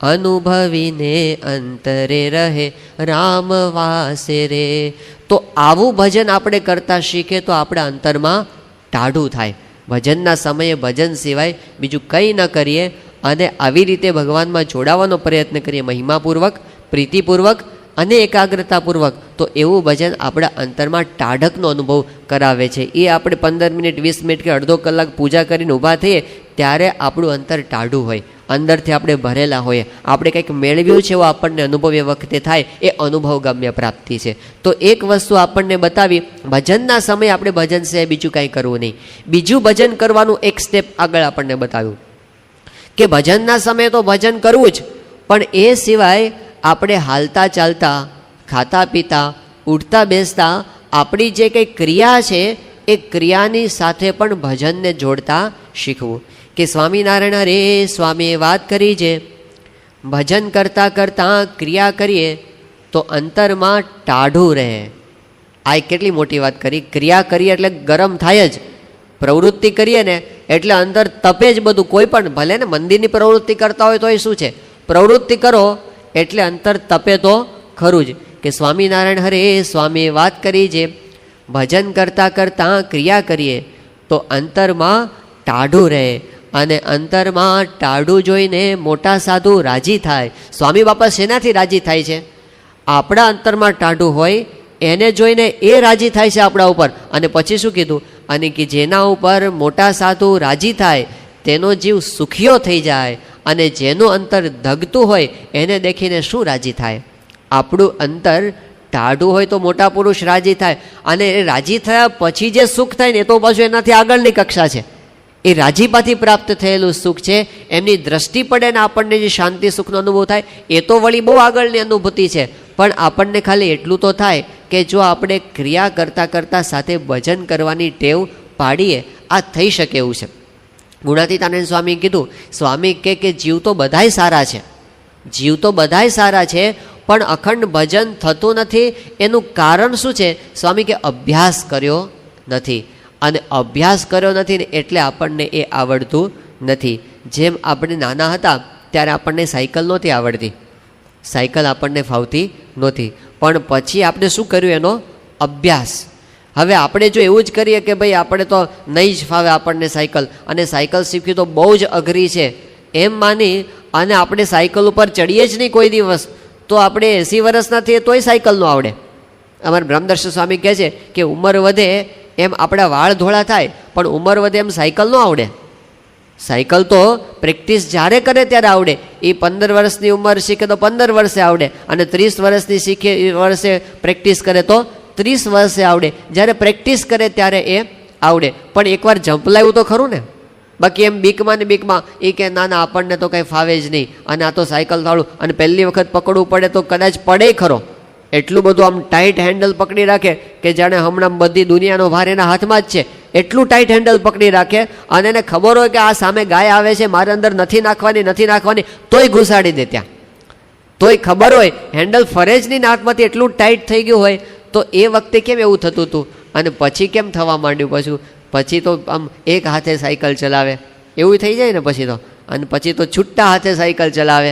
અનુભવીને અંતરે રહે રામ વાસે રે. તો આવું ભજન આપણે કરતા શીખે તો આપણા અંતરમાં ટાઢું થાય. ભજનના સમયે ભજન સિવાય બીજું કંઈ ન કરીએ અને આવી રીતે ભગવાનમાં જોડાવાનો પ્રયત્ન કરીએ મહિમાપૂર્વક, પ્રીતિપૂર્વક અને એકાગ્રતાપૂર્વક, તો એવું ભજન આપણા અંતરમાં ટાઢકનો અનુભવ કરાવે છે. એ આપણે 15 મિનિટ 20 મિનિટ કે અડધો કલાક પૂજા કરીને ઊભા થઈએ ત્યારે આપણું અંતર ટાઢું હોય અંદરથી આપણે ભરેલા હોઈએ, આપણે કંઈક મેળવ્યું છે એવો આપણને અનુભવ એ વખતે થાય, એ અનુભવગમ્ય પ્રાપ્તિ છે. તો એક વસ્તુ આપણને બતાવી, ભજનના સમયે આપણે ભજન સિવાય બીજું કાંઈ કરવું નહીં. બીજું ભજન કરવાનું એક સ્ટેપ આગળ આપણને બતાવ્યું કે ભજનના સમયે તો ભજન કરવું જ, પણ એ સિવાય આપણે હાલતા ચાલતા, ખાતા પીતા, ઉઠતા બેસતા આપણી જે કંઈ ક્રિયા છે એ ક્રિયાની સાથે પણ ભજનને જોડતા શીખવું. કે સ્વામિનારાયણ હરે સ્વામીએ વાત કરી છે, ભજન કરતાં કરતાં ક્રિયા કરીએ તો અંતરમાં ટાઢું રહે. આ કેટલી મોટી વાત કરી. ક્રિયા કરીએ એટલે ગરમ થાય જ, પ્રવૃત્તિ કરીએ ને એટલે અંદર તપે જ બધું. કોઈ પણ ભલે ને મંદિરની પ્રવૃત્તિ કરતા હોય તો એ શું છે, પ્રવૃત્તિ કરો એટલે અંતર તપે તો ખરું જ. કે સ્વામિનારાયણ હરે સ્વામીએ વાત કરી છે, ભજન કરતાં કરતાં ક્રિયા કરીએ તો અંતરમાં ટાઢું રહે, અને અંતરમાં ટાઢું જોઈને મોટા સાધુ રાજી થાય. સ્વામી બાપા શેનાથી રાજી થાય છે? આપણા અંતરમાં ટાઢું હોય એને જોઈને એ રાજી થાય છે આપણા ઉપર. અને પછી શું કીધું? અને કે જેના ઉપર મોટા સાધુ રાજી થાય તેનો જીવ સુખીઓ થઈ જાય, અને જેનું અંતર ધગતું હોય એને દેખીને શું રાજી થાય? આપણું અંતર ટાઢું હોય તો મોટા પુરુષ રાજી થાય, અને એ રાજી થયા પછી જે સુખ થાય ને એ તો પાછું એનાથી આગળની કક્ષા છે. એ રાજીપાથી પ્રાપ્ત થયેલું સુખ છે. એમની દ્રષ્ટિ પડે ને આપણને જે શાંતિ સુખનો અનુભવ થાય એ તો વળી બહુ આગળની અનુભૂતિ છે. પણ આપણને ખાલી એટલું તો થાય કે જો આપણે ક્રિયા કરતાં કરતાં સાથે ભજન કરવાની ટેવ પાડીએ, આ થઈ શકે એવું છે. ગુણાતીતાનંદ સ્વામી કીધું, સ્વામી કે જીવ તો બધાય સારા છે, જીવ તો બધાય સારા છે, પણ અખંડ ભજન થતું નથી. એનું કારણ શું છે? સ્વામી કે અભ્યાસ કર્યો નથી, અને અભ્યાસ કર્યો નથી ને એટલે આપણને એ આવડતું નથી. જેમ આપણે નાના હતા ત્યારે આપણને સાયકલ નહોતી આવડતી, સાયકલ આપણને ફાવતી નહોતી, પણ પછી આપણે શું કર્યું? એનો અભ્યાસ. હવે આપણે જો એવું જ કરીએ કે ભાઈ આપણે તો નહીં જ ફાવે આપણને સાયકલ, અને સાયકલ શીખવી તો બહુ જ અઘરી છે એમ માની અને આપણે સાયકલ ઉપર ચડીએ જ નહીં કોઈ દિવસ, તો આપણે 80 વર્ષના થઈએ તોય સાયકલ ન આવડે. અમારા બ્રહ્મદર્શન સ્વામી કહે છે કે ઉંમર વધે એમ આપણા વાળ ધોળા થાય, પણ ઉંમર વધે એમ સાયકલ ન આવડે. સાયકલ તો પ્રેક્ટિસ જ્યારે કરે ત્યારે આવડે. એ 15 વર્ષની ઉંમર શીખે તો 15 વર્ષે આવડે, અને 30 વર્ષની વર્ષે પ્રેક્ટિસ કરે તો 30 વર્ષે આવડે. જ્યારે પ્રેક્ટિસ કરે ત્યારે એ આવડે. પણ એકવાર ઝંપલાવ્યું તો ખરું ને, બાકી એમ બીકમાં ને બીકમાં એ કે ના ના આપણને તો કંઈ ફાવે જ નહીં, અને આ તો સાયકલ થાળું, અને પહેલી વખત પકડવું પડે તો કદાચ પડે ખરો. એટલું બધું આમ ટાઈટ હેન્ડલ પકડી રાખે કે જાણે હમણાં બધી દુનિયાનો ભાર એના હાથમાં જ છે, એટલું ટાઈટ હેન્ડલ પકડી રાખે. અને એને ખબર હોય કે આ સામે ગાય આવે છે, મારે અંદર નથી નાખવાની, તોય ઘુસાડી દે ત્યાં. તોય ખબર હોય હેન્ડલ ફરે જ નહીં, હાથમાંથી એટલું ટાઈટ થઈ ગયું હોય. તો એ વખતે કેમ એવું થતું હતું, અને પછી કેમ થવા માંડ્યું? પછી તો આમ એક હાથે સાયકલ ચલાવે એવું થઈ જાય ને પછી તો, અને પછી તો છૂટા હાથે સાયકલ ચલાવે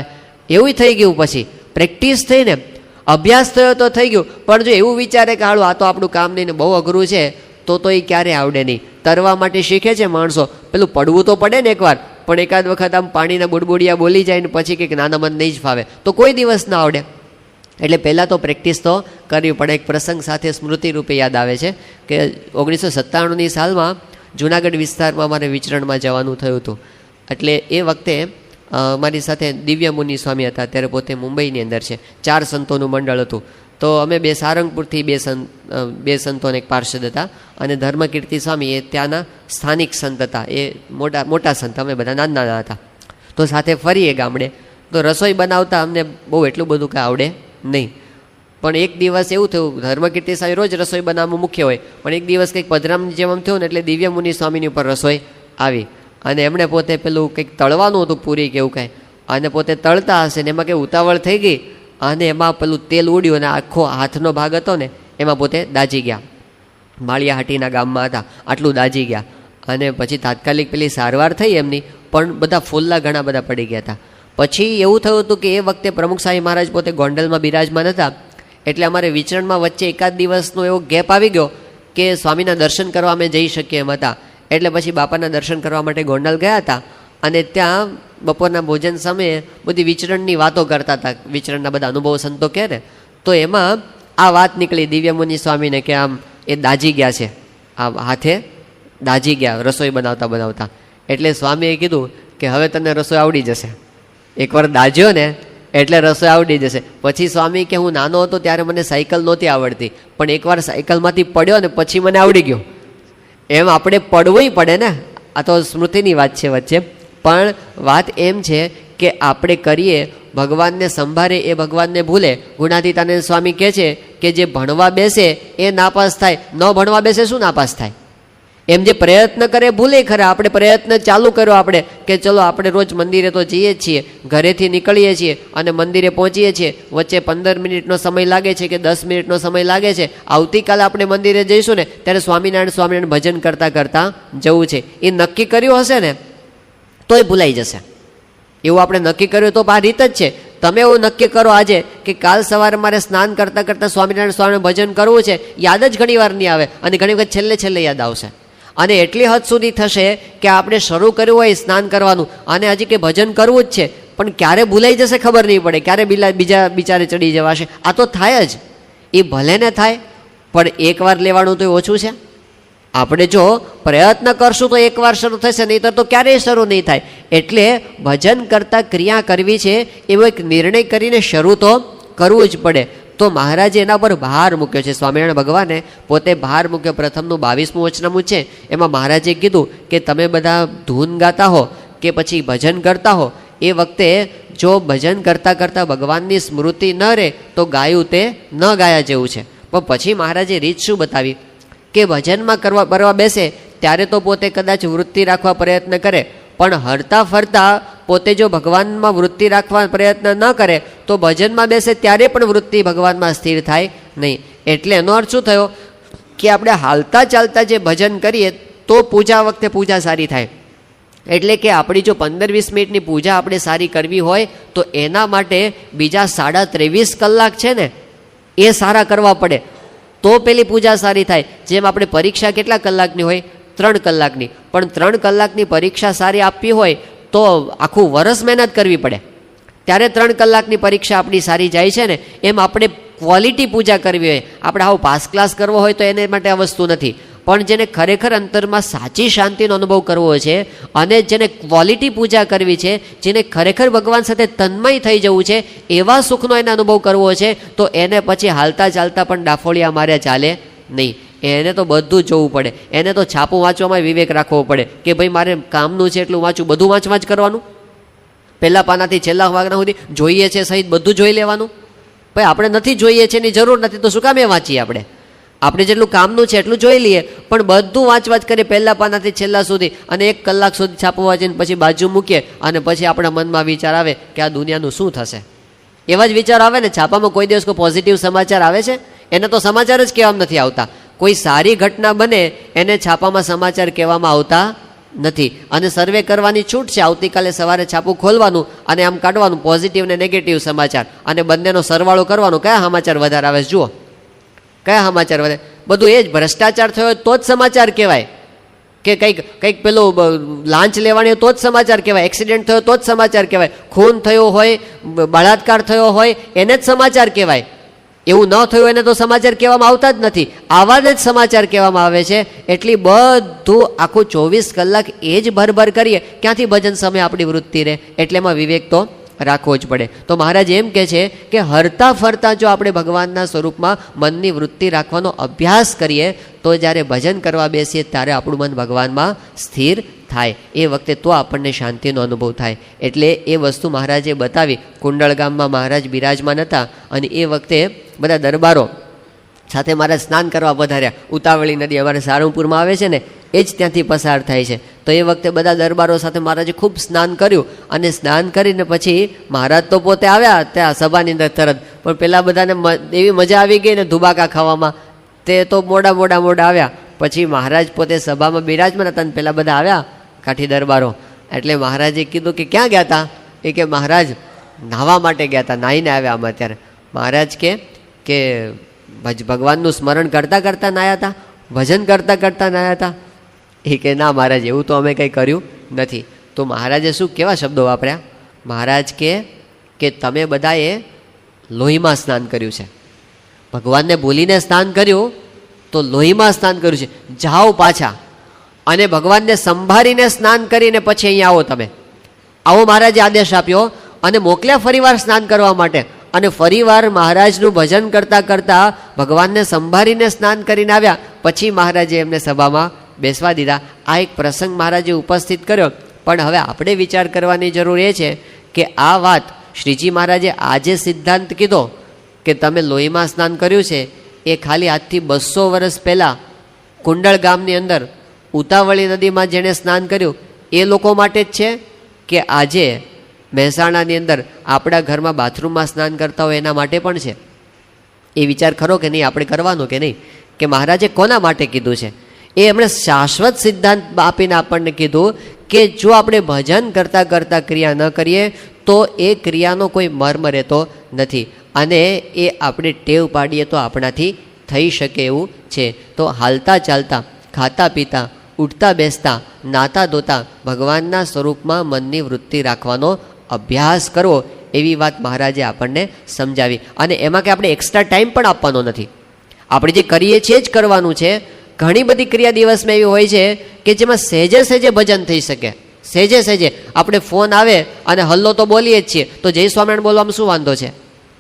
એવું થઈ ગયું. પછી પ્રેક્ટિસ થઈને અભ્યાસ થયો તો થઈ ગયું. પણ જો એવું વિચારે કે હાલું આ તો આપણું કામ નહીં ને બહુ અઘરું છે, તો એ ક્યારે આવડે નહીં. તરવા માટે શીખે છે માણસો, પેલું પડવું તો પડે ને એકવાર, પણ એકાદ વખત આમ પાણીના બુડબુડિયા બોલી જાય ને પછી કંઈક નાના મન નહીં જ ફાવે તો કોઈ દિવસ ના આવડે. એટલે પહેલાં તો પ્રેક્ટિસ તો કરવી પડે. એક પ્રસંગ સાથે સ્મૃતિ રૂપે યાદ આવે છે કે 1997ની સાલમાં જૂનાગઢ વિસ્તારમાં મારે વિચરણમાં જવાનું થયું હતું. એટલે એ વખતે મારી સાથે દિવ્ય મુનિ સ્વામી હતા, ત્યારે પોતે મુંબઈની અંદર છે. 4 સંતોનું મંડળ હતું. તો અમે સારંગપુરથી બે સંતો અને એક પાર્ષદ હતા, અને ધર્મકીર્તિ સ્વામી એ ત્યાંના સ્થાનિક સંત હતા. એ મોટા સંત, અમે બધા નાના હતા. તો સાથે ફરીએ ગામડે, તો રસોઈ બનાવતા અમને બહુ એટલું બધું કાંઈ આવડે નહીં. પણ એક દિવસ એવું થયું, ધર્મકીર્તિ સ્વામી રોજ રસોઈ બનાવવાનું મુખ્ય હોય, પણ એક દિવસ કંઈક પધરામની જેમ થયું ને એટલે દિવ્ય મુનિ સ્વામીની ઉપર રસોઈ આવી, અને એમણે પોતે પેલું કંઈક તળવાનું હતું, પૂરી કે એવું કાંઈ, અને પોતે તળતા હશે ને એમાં કંઈ ઉતાવળ થઈ ગઈ, અને એમાં પેલું તેલ ઉડ્યું અને આખો હાથનો ભાગ હતો ને એમાં પોતે દાજી ગયા. માળિયાહાટીના ગામમાં હતા, આટલું દાજી ગયા. અને પછી તાત્કાલિક પેલી સારવાર થઈ એમની, પણ બધા ફૂલ્લા ઘણા બધા પડી ગયા હતા. પછી એવું થયું હતું કે એ વખતે પ્રમુખ સાહેબ મહારાજ પોતે ગોંડલમાં બિરાજમાન હતા, એટલે અમારે વિચરણમાં વચ્ચે એકાદ દિવસનો એવો ગેપ આવી ગયો કે સ્વામીના દર્શન કરવા અમે જઈ શકીએ એમ હતા. એટલે પછી બાપાના દર્શન કરવા માટે ગોંડલ ગયા હતા, અને ત્યાં બપોરના ભોજન સમયે બધી વિચરણની વાતો કરતા હતા. વિચરણના બધા અનુભવ સંતો કહે ને, તો એમાં આ વાત નીકળી દિવ્ય મુનિ સ્વામીને કે આમ એ દાજી ગયા છે, આ હાથે દાજી ગયા રસોઈ બનાવતા. એટલે સ્વામીએ કીધું કે હવે તને રસોઈ આવડી જશે, એકવાર દાજ્યો ને એટલે રસોઈ આવડી જશે. પછી સ્વામી કે હું નાનો હતો ત્યારે મને સાયકલ નહોતી આવડતી, પણ એકવાર સાયકલમાંથી પડ્યો ને પછી મને આવડી ગયો. એમ આપણે પડવું પડે ને. આ તો સ્મૃતિની વાત છે વચ્ચે, પણ વાત એમ છે કે આપણે કરીએ, ભગવાનને સંભાળે એ ભગવાનને ભૂલે. ગુણાતીતાનંદ સ્વામી કહે છે કે જે ભણવા બેસે એ નાપાસ થાય, ન ભણવા બેસે શું નાપાસ થાય? એમ જે પ્રયત્ન કરે ભૂલે ખરા. આપણે પ્રયત્ન ચાલુ કર્યો આપણે કે ચલો આપણે રોજ મંદિરે તો જઈએ જ છીએ, ઘરેથી નીકળીએ છીએ અને મંદિરે પહોંચીએ છીએ, વચ્ચે 15 મિનિટનો સમય લાગે છે કે 10 મિનિટનો સમય લાગે છે. આવતીકાલે આપણે મંદિરે જઈશું ને ત્યારે સ્વામિનારાયણ સ્વામિનારાયણ ભજન કરતાં કરતાં જવું છે. એ નક્કી કર્યું હશે ને તોય ભૂલાઈ જશે. એવું આપણે નક્કી કર્યું તો આ રીત જ છે. તમે એવું નક્કી કરો આજે કે કાલ સવારે મારે સ્નાન કરતાં કરતાં સ્વામિનારાયણ સ્વામીનું ભજન કરવું છે, યાદ જ ઘણી વાર નહીં આવે અને ઘણી વખત છેલ્લે છેલ્લે યાદ આવશે. અને એટલી હદ સુધી થશે કે આપણે શરૂ કર્યું હોય સ્નાન કરવાનું અને હજી કે ભજન કરવું જ છે, પણ ક્યારે ભૂલાઈ જશે ખબર નહીં પડે, ક્યારે બીજા બિચારે ચડી જવાશે. આ તો થાય જ. એ ભલે ને થાય, પણ એકવાર લેવાનું તો ઓછું છે. આપણે જો પ્રયત્ન કરશું તો એકવાર શરૂ થશે, નહીંતર તો ક્યારેય શરૂ નહીં થાય. એટલે ભજન કરતાં ક્રિયા કરવી છે એવો એક નિર્ણય કરીને શરૂ તો કરવું જ પડે. તો મહારાજે એના પર ભાર મૂક્યો છે. સ્વામિનારાયણ ભગવાને પોતે ભાર મૂક્યો. પ્રથમનું 22મું વચનામું છે, એમાં મહારાજે કીધું કે તમે બધા ધૂન ગાતા હો કે પછી ભજન કરતા હો, એ વખતે જો ભજન કરતાં કરતાં ભગવાનની સ્મૃતિ ન રહે તો ગાયું તે ન ગાયા જેવું છે. પણ પછી મહારાજે રીત શું બતાવી કે ભજનમાં કરવા બેસે ત્યારે તો પોતે કદાચ વૃત્તિ રાખવા પ્રયત્ન કરે, પણ હરતા ફરતા પોતે જો ભગવાનમાં વૃત્તિ રાખવા પ્રયત્ન ન કરે તો ભજનમાં બેસે ત્યારે પણ વૃત્તિ ભગવાનમાં સ્થિર થાય નહીં. એટલે એનો અર્થ શું થયો કે આપણે હાલતા ચાલતા જે ભજન કરીએ તો પૂજા વખતે પૂજા સારી થાય. એટલે કે આપણી જો 15-20 મિનિટની પૂજા આપણે સારી કરવી હોય તો એના માટે બીજા 23.5 કલાક છે ને એ સારા કરવા પડે તો પેલી પૂજા સારી થાય. જેમ આપણે પરીક્ષા કેટલા કલાકની હોય? 3 કલાકની. પણ 3 કલાકની પરીક્ષા સારી આપવી હોય તો આખું વરસ મહેનત કરવી પડે, ત્યારે 3 કલાકની પરીક્ષા આપણી સારી જાય છે ને. એમ આપણે ક્વોલિટી પૂજા કરવી હોય, આપણે આવું પાસ ક્લાસ કરવો હોય તો એને માટે આ વસ્તુ નથી. પણ જેને ખરેખર અંતરમાં સાચી શાંતિનો અનુભવ કરવો છે અને જેને ક્વોલિટી પૂજા કરવી છે, જેને ખરેખર ભગવાન સાથે તન્મય થઈ જવું છે, એવા સુખનો એને અનુભવ કરવો છે, તો એને પછી હાલતા ચાલતા પણ ડાફોળિયા માર્યા ચાલે નહીં. એને તો બધું જોવું પડે. એને તો છાપું વાંચવામાં વિવેક રાખવો પડે કે ભાઈ મારે કામનું છે એટલું વાંચું, બધું વાંચ કરવાનું. પહેલા પાનાથી છેલ્લા વાગના સુધી જોઈએ છે સહિત બધું જોઈ લેવાનું. ભાઈ આપણે નથી જોઈએ છે એની જરૂર નથી તો શું કામ એ વાંચીએ? આપણે જેટલું કામનું છે એટલું જોઈ લઈએ, પણ બધું વાંચ કરીએ પહેલા પાનાથી છેલ્લા સુધી અને 1 કલાક સુધી છાપું વાંચીને પછી બાજુ મૂકીએ અને પછી આપણા મનમાં વિચાર આવે કે આ દુનિયાનું શું થશે. એવા જ વિચાર આવે ને. છાપામાં કોઈ દિવસ કોઈ પોઝિટિવ સમાચાર આવે છે? એને તો સમાચાર જ કહેવામાં નથી આવતા. કોઈ સારી ઘટના બને એને છાપામાં સમાચાર કહેવામાં આવતા નથી. અને સર્વે કરવાની છૂટ છે. આવતીકાલે સવારે છાપું ખોલવાનું અને આમ કાઢવાનું પોઝિટિવ ને નેગેટિવ સમાચાર અને બંનેનો સરવાળો કરવાનો. કયા સમાચાર વધારે આવે જુઓ, કયા સમાચાર વધારે? બધું એ જ ભ્રષ્ટાચાર થયો તો જ સમાચાર કહેવાય, કે કંઈક પેલું લાંચ લેવાની તો જ સમાચાર કહેવાય, એક્સિડન્ટ થયો તો જ સમાચાર કહેવાય, ખૂન થયો હોય, બળાત્કાર થયો હોય એને જ સમાચાર કહેવાય. એવું ન થયું એને તો સમાચાર કહેવામાં આવતા જ નથી. આવાને જ સમાચાર કહેવામાં આવે છે. એટલી બધું આખું 24 કલાક એ જ ભરભર કરીએ, ક્યાંથી ભજન સમય આપણી વૃત્તિ રહે? એટલે એમાં વિવેક તો રાખવો જ પડે. તો મહારાજ એમ કહે છે કે હરતા ફરતા જો આપણે ભગવાનના સ્વરૂપમાં મનની વૃત્તિ રાખવાનો અભ્યાસ કરીએ તો જ્યારે ભજન કરવા બેસીએ ત્યારે આપણું મન ભગવાનમાં સ્થિર થાય. એ વખતે તો આપણને શાંતિનો અનુભવ થાય. એટલે એ વસ્તુ મહારાજે બતાવી. કુંડળ ગામમાં મહારાજ બિરાજમાન હતા અને એ વખતે બધા દરબારો સાથે મારે સ્નાન કરવા વધાર્યા. ઉતાવળી નદી અમારે સારંગપુરમાં આવે છે ને એ જ ત્યાંથી પસાર થાય છે. તો એ વખતે બધા દરબારો સાથે મહારાજે ખૂબ સ્નાન કર્યું અને સ્નાન કરીને પછી મહારાજ તો પોતે આવ્યા ત્યાં સભાની અંદર તરત, પણ પેલા બધાને એવી મજા આવી ગઈ ને ધુબાકા ખાવામાં, તે તો મોડા આવ્યા. પછી મહારાજ પોતે સભામાં બિરાજમાન હતા અને પેલા બધા આવ્યા કાઠી દરબારો. એટલે મહારાજે કીધું કે ક્યાં ગયા હતા? એ કે મહારાજ નાહવા માટે ગયા હતા, નાહીને આવ્યા અમે અત્યારે. મહારાજ કે ભગવાનનું સ્મરણ કરતાં કરતાં નાહ્યા હતા, ભજન કરતાં કરતાં નાહ્યા હતા? એ કે ના મહારાજ એવું તો અમે કંઈ કર્યું નથી. તો મહારાજે શું કેવા શબ્દો વાપર્યા? મહારાજ કે તમે બધાએ લોહીમાં સ્નાન કર્યું છે. ભગવાનને ભૂલીને સ્નાન કર્યું તો લોહીમાં સ્નાન કર્યું છે. જાઓ પાછા અને ભગવાનને સંભાળીને સ્નાન કરીને પછી અહીંયા આવો તમે. આવો મહારાજે આદેશ આપ્યો અને મોકલ્યા ફરીવાર સ્નાન કરવા માટે. અને ફરીવાર મહારાજનું ભજન કરતાં કરતાં ભગવાનને સંભાળીને સ્નાન કરીને આવ્યા. પછી મહારાજે એમને સભામાં બેસવા દીધા. આ એક પ્રસંગ મહારાજે ઉપસ્થિત કર્યો. પણ હવે આપણે વિચાર કરવાની જરૂર એ છે કે આ વાત શ્રીજી મહારાજે આજે સિદ્ધાંત કીધો કે તમે લોહીમાં સ્નાન કર્યું છે, એ ખાલી આજથી 200 વર્ષ પહેલાં કુંડળ ગામની અંદર ઉતાવળી નદીમાં જેણે સ્નાન કર્યું એ લોકો માટે જ છે, કે આજે મહેસાણાની અંદર આપણા ઘરમાં બાથરૂમમાં સ્નાન કરતા હોય એના માટે પણ છે? એ વિચાર ખરો કે નહીં આપણે કરવાનો કે નહીં, કે મહારાજે કોના માટે કીધું છે? એ એમણે શાશ્વત સિદ્ધાંત આપીને આપણને કીધું કે જો આપણે ભજન કરતાં કરતાં ક્રિયા ન કરીએ તો એ ક્રિયાનો કોઈ મર્મ રહેતો નથી, અને એ આપણે ટેવ પાડીએ તો આપણાથી થઈ શકે એવું છે. તો હાલતા ચાલતા, ખાતા પીતા, ઉઠતા બેસતા, નાતા ધોતા ભગવાનના સ્વરૂપમાં મનની વૃત્તિ રાખવાનો અભ્યાસ કરવો, એવી વાત મહારાજે આપણને સમજાવી. અને એમાં કે આપણે એક્સ્ટ્રા ટાઈમ પણ આપવાનો નથી, આપણે જે કરીએ છીએ જ કરવાનું છે. ઘણી બધી ક્રિયા દિવસમાં એવી હોય છે કે જેમાં સહેજે સહેજે ભજન થઈ શકે. સહેજે સહેજે આપણે ફોન આવે અને હલ્લો તો બોલીએ જ છીએ, તો જય સ્વામિનારાયણ બોલવામાં શું વાંધો છે?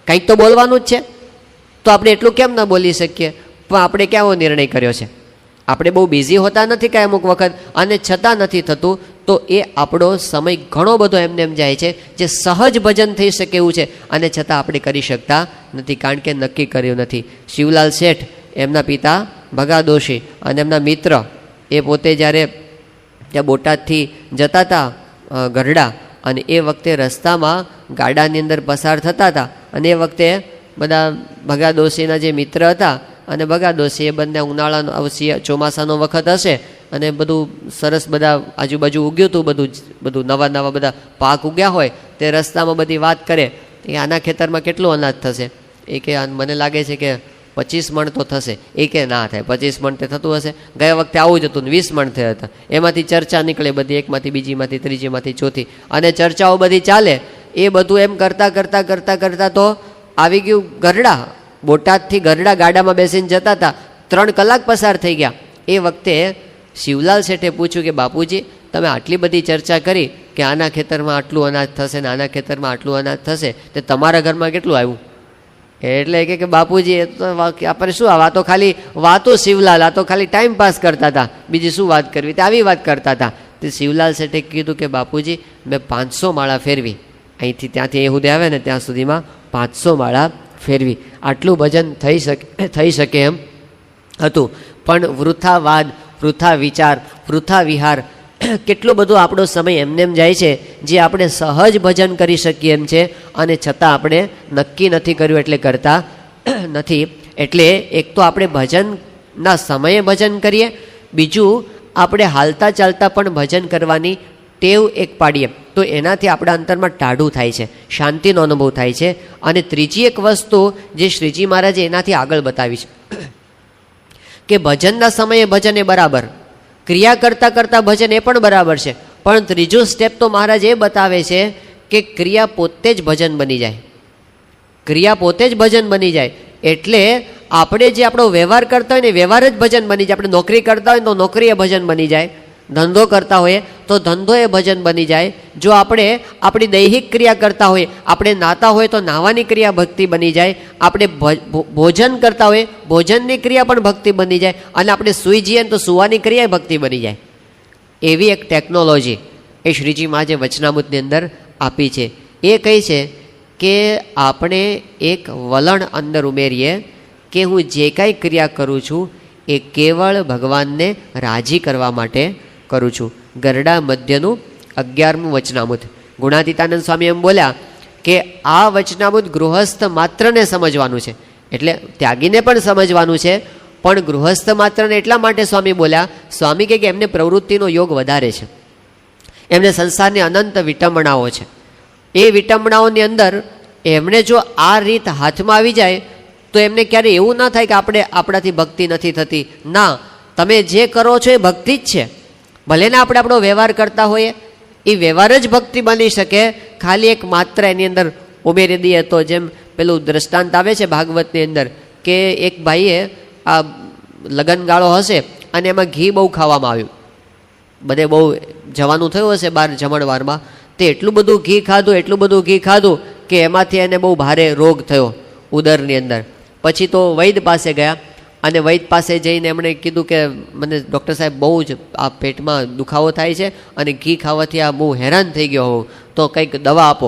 કંઈક તો બોલવાનું જ છે. તો આપણે એટલું કેમ ન બોલી શકીએ? પણ આપણે કેવો નિર્ણય કર્યો છે? આપણે બહુ બિઝી હોતા નથી કાંઈ અમુક વખત, અને છતાં નથી થતું. તો એ આપણો સમય ઘણો બધો એમને એમ જાય છે, જે સહજ ભજન થઈ શકે એવું છે, અને છતાં આપણે કરી શકતા નથી, કારણ કે નક્કી કર્યું નથી. શિવલાલ શેઠ, એમના પિતા ભગા દોશી અને એમના મિત્ર, એ પોતે જ્યારે ત્યાં બોટાદથી જતા હતા ગઢડા, અને એ વખતે રસ્તામાં ગાડાની અંદર પસાર થતા હતા, અને એ વખતે બધા ભગા દોશીના જે મિત્ર હતા અને ભગા દોશી, એ બંને ઉનાળાનો ચોમાસાનો વખત હશે, અને બધું સરસ બધા આજુબાજુ ઉગ્યું હતું, બધું નવા નવા બધા પાક ઉગ્યા હોય, તે રસ્તામાં બધી વાત કરે કે આના ખેતરમાં કેટલું અનાજ થશે? એ કે મને લાગે છે કે 25 મણ તો થશે. એ કે ના થાય, 25 મણ તે થતું હશે? ગયા વખતે આવું જ હતું ને 20 મણ થયા હતા. એમાંથી ચર્ચા નીકળે બધી, એકમાંથી બીજીમાંથી ત્રીજીમાંથી ચોથી, અને ચર્ચાઓ બધી ચાલે. એ બધું એમ કરતાં કરતાં કરતાં કરતાં તો આવી ગયું ગરડા. બોટાદથી ગરડા ગાડામાં બેસીને જતા હતા, 3 કલાક પસાર થઈ ગયા. એ વખતે શિવલાલ શેઠે પૂછ્યું કે બાપુજી, તમે આટલી બધી ચર્ચા કરી કે આના ખેતરમાં આટલું અનાજ થશે ને આના ખેતરમાં આટલું અનાજ થશે, તે તમારા ઘરમાં કેટલું આવ્યું? એટલે કે બાપુજી, એ તો આપણે શું, આ વાતો ખાલી વાતો શિવલાલ, આ તો ખાલી ટાઈમ પાસ કરતા હતા, બીજી શું વાત કરવી, તે આવી વાત કરતા હતા. તે શિવલાલ શેઠે કીધું કે બાપુજી, મેં 500 માળા ફેરવી, અહીંથી ત્યાંથી એ સુધી આવે ને ત્યાં સુધીમાં 500 માળા ફેરવી. આટલું ભજન થઈ શકે એમ હતું. પણ વૃથા વાદ, વૃથા વિચાર, વૃથા વિહાર, કેટલો બધો આપણો સમય એમને એમ જાય છે, જે આપણે સહજ ભજન કરી શકીએ એમ છે, અને છતાં આપણે નક્કી નથી કર્યું એટલે કરતા નથી. એટલે એક તો આપણે ભજનના સમયે ભજન કરીએ, બીજું આપણે હાલતા ચાલતા પણ ભજન કરવાની ટેવ એક પાડીએ, તો એનાથી આપણા અંતરમાં ટાઢું થાય છે, શાંતિનો અનુભવ થાય છે. અને ત્રીજી એક વસ્તુ જે શ્રીજી મહારાજે એનાથી આગળ બતાવી છે કે ભજનના સમયે ભજન એ બરાબર, ક્રિયા કરતાં કરતાં ભજન એ પણ બરાબર છે. પણ ત્રીજું સ્ટેપ તો મહારાજ એ બતાવે છે કે ક્રિયા પોતે જ ભજન બની જાય. ક્રિયા પોતે જ ભજન બની જાય એટલે આપણે જે આપણો વ્યવહાર કરતા હોય ને વ્યવહાર જ ભજન બની જાય. આપણે નોકરી કરતા હોય તો નોકરી એ ભજન બની જાય, ધંધો કરતા હોઈએ તો ધંધો એ ભજન બની જાય. જો આપણે આપણી દૈહિક ક્રિયા કરતા હોઈએ, આપણે નાતા હોય તો નાવાની ક્રિયા ભક્તિ બની જાય, આપણે ભોજન કરતા હોઈએ ભોજનની ક્રિયા પણ ભક્તિ બની જાય, અને આપણે સૂઈ જઈએ તો સુવાની ક્રિયા ભક્તિ બની જાય. એવી એક ટેકનોલોજી એ શ્રીજી મહારાજે વચનામૃતની અંદર આપી છે. એ કઈ છે કે આપણે એક વલણ અંદર ઉમેરીએ કે હું જે કાંઈ ક્રિયા કરું છું એ કેવળ ભગવાનને રાજી કરવા માટે કરું છું. ગરડા મધ્યનું 11મું વચનામૃત. ગુણાતીતાનંદ સ્વામી એમ બોલ્યા કે આ વચનામૃત ગૃહસ્થ માત્રને સમજવાનું છે, એટલે ત્યાગીને પણ સમજવાનું છે, પણ ગૃહસ્થ માત્રને એટલા માટે સ્વામી બોલ્યા, સ્વામી કે એમને પ્રવૃત્તિનો યોગ વધારે છે, એમને સંસારની અનંત વિટંબણાઓ છે. એ વિટંબણાઓની અંદર એમણે જો આ રીત હાથમાં આવી જાય તો એમને ક્યારે એવું ના થાય કે આપણાથી ભક્તિ નથી થતી. ના, તમે જે કરો છો એ ભક્તિ જ છે. ભલે ને આપણે આપણો વ્યવહાર કરતા હોઈએ, એ વ્યવહાર જ ભક્તિ બની શકે. ખાલી એક માત્ર એની અંદર ઉમેરી દઈએ તો, જેમ પેલું દ્રષ્ટાંત આવે છે ભાગવતની અંદર કે એક ભાઈએ આ લગનગાળો હશે અને એમાં ઘી બહુ ખાવામાં આવ્યું, બધે બહુ જવાનું થયું હશે બહાર જમણવારમાં, તે એટલું બધું ઘી ખાધું કે એમાંથી એને બહુ ભારે રોગ થયો ઉદરની અંદર. પછી તો વૈદ્ય પાસે ગયા અને વૈદ્ય પાસે જઈને એમણે કીધું કે મને ડૉક્ટર સાહેબ બહુ જ આ પેટમાં દુખાવો થાય છે અને ઘી ખાવાથી આ બહુ હેરાન થઈ ગયો હોઉં, તો કંઈક દવા આપો.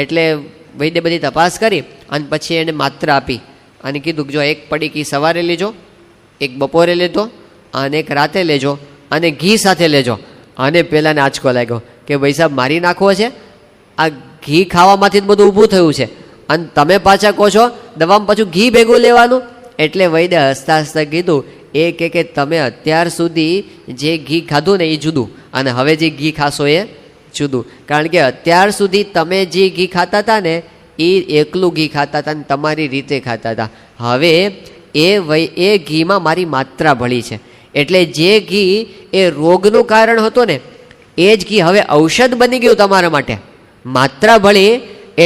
એટલે વૈદ્ય બધી તપાસ કરી અને પછી એને માત્રા આપી અને કીધું કે જો એક પડીકી સવારે લેજો, એક બપોરે લેજો અને એક રાતે લેજો અને ઘી સાથે લેજો. અને પહેલાંને આંચકો લાગ્યો કે ભાઈ સાહેબ મારી નાખવો છે, આ ઘી ખાવામાંથી જ બધું ઊભું થયું છે અને તમે પાછા કહો છો દવામાં પાછું ઘી ભેગું લેવાનું. એટલે વૈદ્ય હસતા હસતા કીધું એ કે તમે અત્યાર સુધી જે ઘી ખાધું ને એ જુદું અને હવે જે ઘી ખાશો એ જુદું. કારણ કે અત્યાર સુધી તમે જે ઘી ખાતા હતા ને એ એકલું ઘી ખાતા હતા ને તમારી રીતે ખાતા હતા. હવે એ ઘીમાં મારી માત્રા ભળી છે. એટલે જે ઘી એ રોગનું કારણ હતું ને એ જ ઘી હવે ઔષધ બની ગયું તમારા માટે. માત્રા ભળી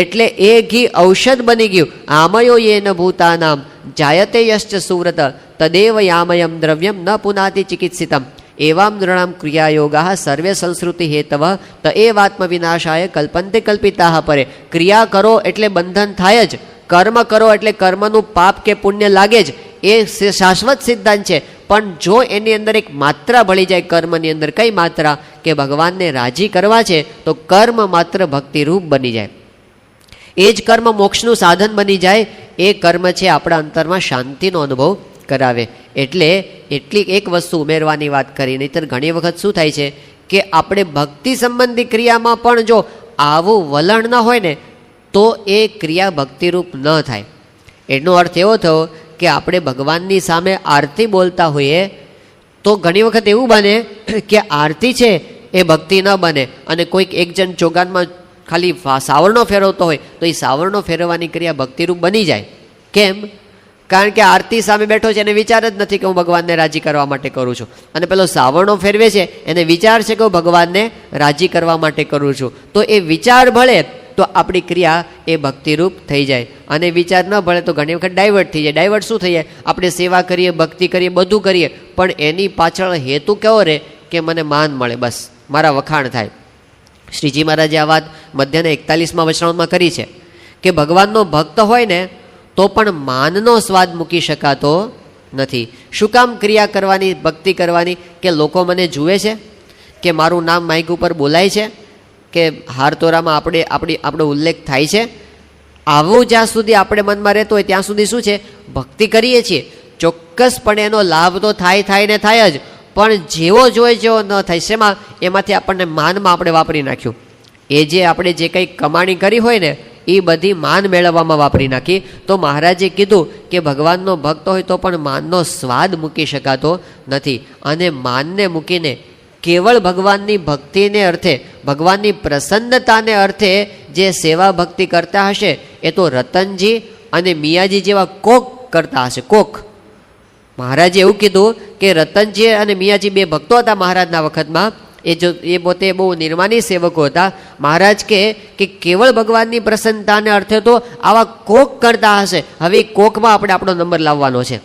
એટલે એ ઘી ઔષધ બની ગયું. આમયો યેન ભૂતાનામ જાયતે યશ્ચ સુવ્રત તદેવ યામયમ દ્રવ્યમ ન પુનાતિ ચિકિત્સિતમ એવામ નૃણામ ક્રિયાયોગા સર્વે સંસ્કૃતિ હેતવ ત એવાત્મ વિનાશાય કલ્પંતે કલ્પિતા પરે. ક્રિયા કરો એટલે બંધન થાય જ, કર્મ કરો એટલે કર્મનું પાપ કે પુણ્ય લાગે જ, એ શાશ્વત સિદ્ધાંત છે. પણ જો એની અંદર એક માત્રા ભળી જાય કર્મની અંદર, કઈ માત્રા કે ભગવાનને રાજી કરવા છે, તો કર્મ માત્ર ભક્તિરૂપ બની જાય. એ જ કર્મ મોક્ષનું સાધન બની જાય. એ કર્મ છે આપણા અંતરમાં શાંતિનો અનુભવ કરાવે. એટલે એટલી એક વસ્તુ ઉમેરવાની વાત કરી. નહીંતર ઘણી વખત શું થાય છે કે આપણે ભક્તિ સંબંધી ક્રિયામાં પણ જો આવું વલણ ન હોય ને તો એ ક્રિયા ભક્તિરૂપ ન થાય. એનો અર્થ એવો થયો કે આપણે ભગવાનની સામે આરતી બોલતા હોઈએ તો ઘણી વખત એવું બને કે આરતી છે એ ભક્તિ ન બને અને કોઈક એક જણ ચોગાનમાં ખાલી સાવરણો ફેરવતો હોય તો એ સાવરણો ફેરવવાની ક્રિયા ભક્તિરૂપ બની જાય. કેમ? કારણ કે આરતી સામે બેઠો છે એને વિચાર જ નથી કે હું ભગવાનને રાજી કરવા માટે કરું છું, અને પેલો સાવરણો ફેરવે છે એને વિચાર છે કે હું ભગવાનને રાજી કરવા માટે કરું છું. તો એ વિચાર ભળે તો આપણી ક્રિયા એ ભક્તિરૂપ થઈ જાય, અને વિચાર ન ભળે તો ઘણી વખત ડાયવર્ટ થઈ જાય. ડાયવર્ટ શું થઈ જાય? આપણે સેવા કરીએ, ભક્તિ કરીએ, બધું કરીએ, પણ એની પાછળ હેતુ કેવો રહે કે મને માન મળે, બસ મારા વખાણ થાય. શ્રીજી મહારાજે આ વાત મધ્યના 41મા વચનામૃતમાં કરી છે કે ભગવાનનો ભક્ત હોય ને તો પણ માનનો સ્વાદ મૂકી શકાતો નથી. શું કામ ક્રિયા કરવાની, ભક્તિ કરવાની? કે લોકો મને જુએ છે, કે મારું નામ માઇક ઉપર બોલાય છે, કે હારતોરામાં આપણો ઉલ્લેખ થાય છે. આવું જ્યાં સુધી આપણે મનમાં રહેતો હોય ત્યાં સુધી શું છે? ભક્તિ કરીએ છીએ. ચોક્કસપણે એનો લાભ તો થાય ને થાય જ, પણ જેવો જોઈએ જેવો ન થાય. શેમાં? એમાંથી આપણને માનમાં આપણે વાપરી નાખ્યું. એ જે આપણે જે કંઈ કમાણી કરી હોય ને એ બધી માન મેળવવામાં વાપરી નાખી. તો મહારાજે કીધું કે ભગવાનનો ભક્ત હોય તો પણ માનનો સ્વાદ મૂકી શકાતો નથી. અને માનને મૂકીને કેવળ ભગવાનની ભક્તિને અર્થે, ભગવાનની પ્રસન્નતાને અર્થે જે સેવા ભક્તિ કરતા હશે એ તો રતનજી અને મિયાજી જેવા કોક કરતા હશે. કોક. મહારાજે એવું કીધું કે રતનજી અને મિયાજી બે ભક્તો હતા મહારાજના વખતમાં. એ પોતે બહુ નિર્માની સેવકો હતા. મહારાજ કે કેવળ ભગવાનની પ્રસન્નતાને અર્થે તો આવા કોક કરતા હશે. હવે કોકમાં આપણે આપણો નંબર લાવવાનો છે.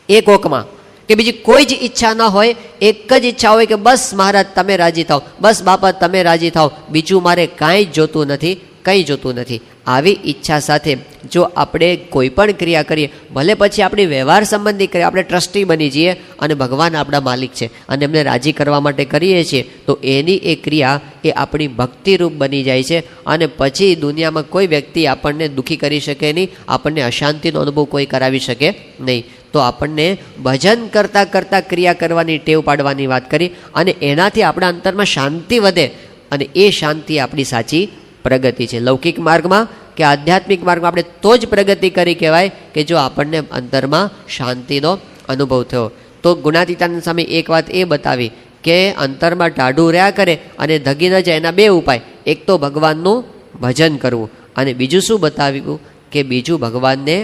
એ કોકમાં કે બીજી કોઈ જ ઈચ્છા ન હોય, એક જ ઈચ્છા હોય કે બસ મહારાજ તમે રાજી થાવ, બસ બાપા તમે રાજી થાવ, બીજું મારે કાંઈ જ જોતું નથી, કંઈ જોતું નથી. આવી ઈચ્છા સાથે જો આપણે કોઈ પણ ક્રિયા કરીએ, ભલે પછી આપણી વ્યવહાર સંબંધી કરીએ, આપણે ટ્રસ્ટી બની જઈએ અને ભગવાન આપણા માલિક છે અને એમને રાજી કરવા માટે કરીએ છીએ, તો એની એ ક્રિયા એ આપણી ભક્તિરૂપ બની જાય છે. અને પછી દુનિયામાં કોઈ વ્યક્તિ આપણને દુઃખી કરી શકે નહીં, આપણને અશાંતિનો અનુભવ કોઈ કરાવી શકે નહીં. તો આપણને ભજન કરતાં કરતાં ક્રિયા કરવાની ટેવ પાડવાની વાત કરી, અને એનાથી આપણા અંતરમાં શાંતિ વધે, અને એ શાંતિ આપણી સાચી પ્રગતિ છે. લૌકિક માર્ગમાં કે આધ્યાત્મિક માર્ગમાં આપણે તો જ પ્રગતિ કરી કહેવાય કે જો આપણને અંતરમાં શાંતિનો અનુભવ થયો. તો ગુણાતીતાનંદ સ્વામી એક વાત એ બતાવી કે અંતરમાં ટાઢું રહ્યા કરે અને ધગી ન જાય એના બે ઉપાય. એક તો ભગવાનનું ભજન કરવું, અને બીજું શું બતાવ્યું કે બીજું ભગવાનને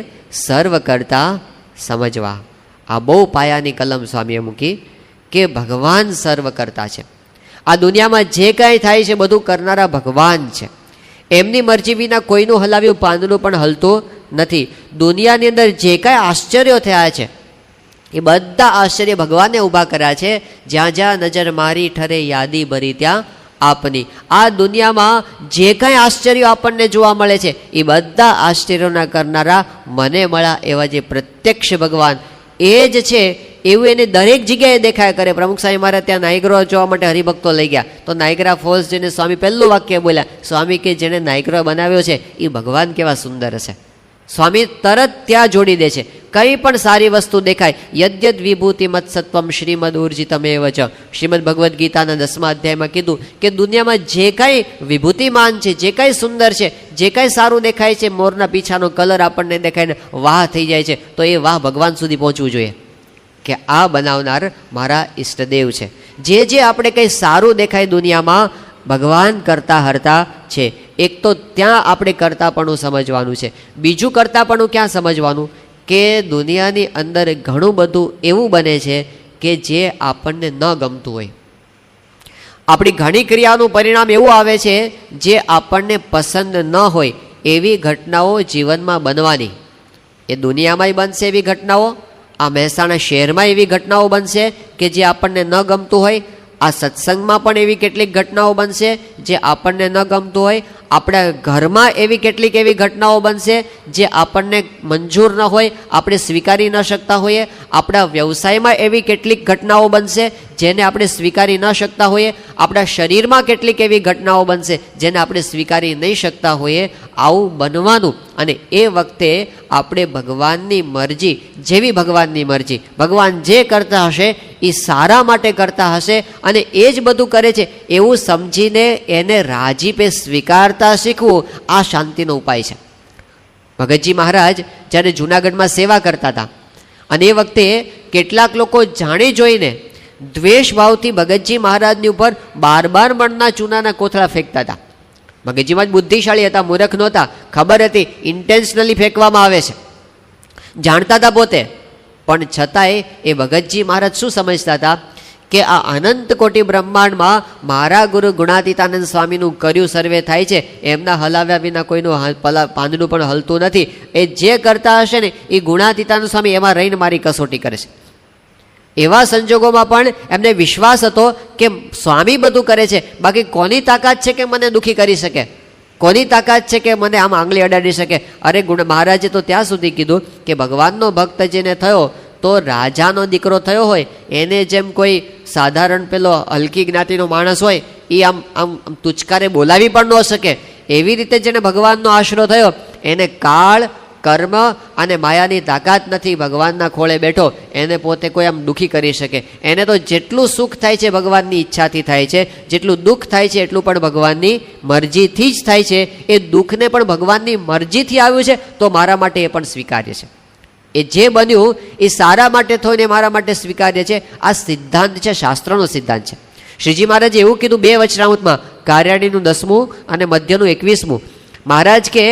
સર્વ કરતાં સમજવા. આ બહુ પાયાની કલમ સ્વામીએ મૂકી કે ભગવાન સર્વ કરતા છે. આ દુનિયામાં જે કાંઈ થાય છે બધું કરનારા ભગવાન છે. એમની મરજી વિના કોઈનું હલાવ્યું પાંદડું પણ હલતું નથી. દુનિયાની અંદર જે કાંઈ આશ્ચર્યો થયા છે એ બધા આશ્ચર્ય ભગવાને ઊભા કર્યા છે. જ્યાં જ્યાં નજર મારી ઠરે યાદી ભરી ત્યાં આપની. આ દુનિયામાં જે કાંઈ આશ્ચર્યો આપણને જોવા મળે છે એ બધા આશ્ચર્યોના કરનારા મને મળ્યા એવા જે પ્રત્યક્ષ ભગવાન એ જ છે એવું એને દરેક જગ્યાએ દેખાયા કરે. પ્રમુખ સ્વામી મારે ત્યાં નાયગ્રો જોવા માટે હરિભક્તો લઈ ગયા તો નાયગ્રા ફોલ્સ જઈને સ્વામી પહેલું વાક્ય બોલ્યા, સ્વામી કે જેણે નાયગ્રો બનાવ્યો છે એ ભગવાન કેવા સુંદર છે. સ્વામી તરત ત્યાં જોડી દે છે. કંઈ પણ સારી વસ્તુ દેખાય, યદ્યદ વિભૂતિ મત સત્વમ શ્રીમદ ઉર્જિતમેવ ચ, શ્રીમદ ભગવદ્ ગીતાના 10મા અધ્યાયમાં કીધું કે દુનિયામાં જે કાંઈ વિભૂતિમાન છે, જે કાંઈ સુંદર છે, જે કાંઈ સારું દેખાય છે, મોરના પીછાનો કલર આપણને દેખાયને વાહ થઈ જાય છે, તો એ વાહ ભગવાન સુધી પહોંચવું જોઈએ કે આ બનાવનાર મારા ઈષ્ટદેવ છે. જે આપણે કંઈ સારું દેખાય દુનિયામાં ભગવાન કરતા હરતા છે. એક તો ત્યાં આપણે કરતાપણું સમજવાનું છે. બીજું કરતાપણું ક્યાં સમજવાનું કે દુનિયાની અંદર ઘણું બધું એવું બને છે કે જે આપણને ન ગમતું હોય. આપણી ઘણી ક્રિયાનું પરિણામ એવું આવે છે જે આપણને પસંદ ન હોય એવી ઘટનાઓ જીવનમાં બનવાની. એ દુનિયામાંય બનશે એવી ઘટનાઓ, આ મહેસાણા શહેરમાં એવી ઘટનાઓ બનશે કે જે આપણને ન ગમતું હોય, આ સત્સંગમાં પણ એવી કેટલીક ઘટનાઓ બનશે જે આપણને ન ગમતું હોય, આપણા ઘરમાં એવી ઘટનાઓ બનશે જે આપણને મંજૂર ન હોય, આપણે સ્વીકારી ન શકતા હોઈએ, આપણા વ્યવસાયમાં એવી કેટલીક ઘટનાઓ બનશે જેને આપણે સ્વીકારી ન શકતા હોઈએ, આપણા શરીરમાં કેટલીક એવી ઘટનાઓ બનશે જેને આપણે સ્વીકારી નહીં શકતા હોઈએ. આવું બનવાનું અને એ વખતે આપણે ભગવાનની મરજી જેવી ભગવાનની મરજી, ભગવાન જે કરતા હશે એ સારા માટે કરતા હશે અને એ જ બધું કરે છે એવું સમજીને એને રાજીપે સ્વીકારતા શીખવું, આ શાંતિનો ઉપાય છે. ભગતજી મહારાજ જ્યારે જૂનાગઢમાં સેવા કરતા હતા અને એ વખતે કેટલાક લોકો જાણી જોઈને દ્વેષ ભાવથી ભગતજી મહારાજની ઉપર 12 મણના ચૂનાના કોથળા ફેંકતા હતા. ભગતજી મહારાજ બુદ્ધિશાળી હતા, મૂર્ખ નહોતા, ખબર હતી ઇન્ટેન્શનલી ફેંકવામાં આવે છે, જાણતા હતા પોતે, પણ છતાંય એ ભગતજી મહારાજ શું સમજતા હતા કે આ અનંત કોટી બ્રહ્માંડમાં મારા ગુરુ ગુણાતીતાનંદ સ્વામીનું કર્યું સર્વે થાય છે, એમના હલાવ્યા વિના કોઈનું પાંદડું પણ હલતું નથી. એ જે કરતા હશે ને એ ગુણાતીતાનંદ સ્વામી એમાં રહીને મારી કસોટી કરે છે. એવા સંજોગોમાં પણ એમને વિશ્વાસ હતો કે સ્વામી બધું કરે છે, બાકી કોની તાકાત છે કે મને દુઃખી કરી શકે, કોની તાકાત છે કે મને આમ આંગળી અડાડી શકે. અરે મહારાજે તો ત્યાં સુધી કીધું કે ભગવાનનો ભક્ત જેને થયો તો રાજાનો દીકરો થયો હોય એને જેમ કોઈ સાધારણ પેલો હલકી જ્ઞાતિનો માણસ હોય એ આમ આમ તુચકારે બોલાવી પણ ન શકે, એવી રીતે જેને ભગવાનનો આશરો થયો એને કાળ, કર્મ અને માયાની તાકાત નથી. ભગવાનના ખોળે બેઠો એને પોતે કોઈ આમ દુઃખી કરી શકે. એને તો જેટલું સુખ થાય છે ભગવાનની ઈચ્છાથી થાય છે, જેટલું દુઃખ થાય છે એટલું પણ ભગવાનની મરજીથી જ થાય છે. એ દુઃખને પણ ભગવાનની મરજીથી આવ્યું છે તો મારા માટે એ પણ સ્વીકાર્ય છે. એ જે બન્યું એ સારા માટે થઈને મારા માટે સ્વીકાર્ય છે. આ સિદ્ધાંત છે, શાસ્ત્રનો સિદ્ધાંત છે. શ્રીજી મહારાજે એવું કીધું 2 વચનામૃતમાં, કાર્યાણીનું 10મું અને મધ્યનું 21મું. મહારાજ કે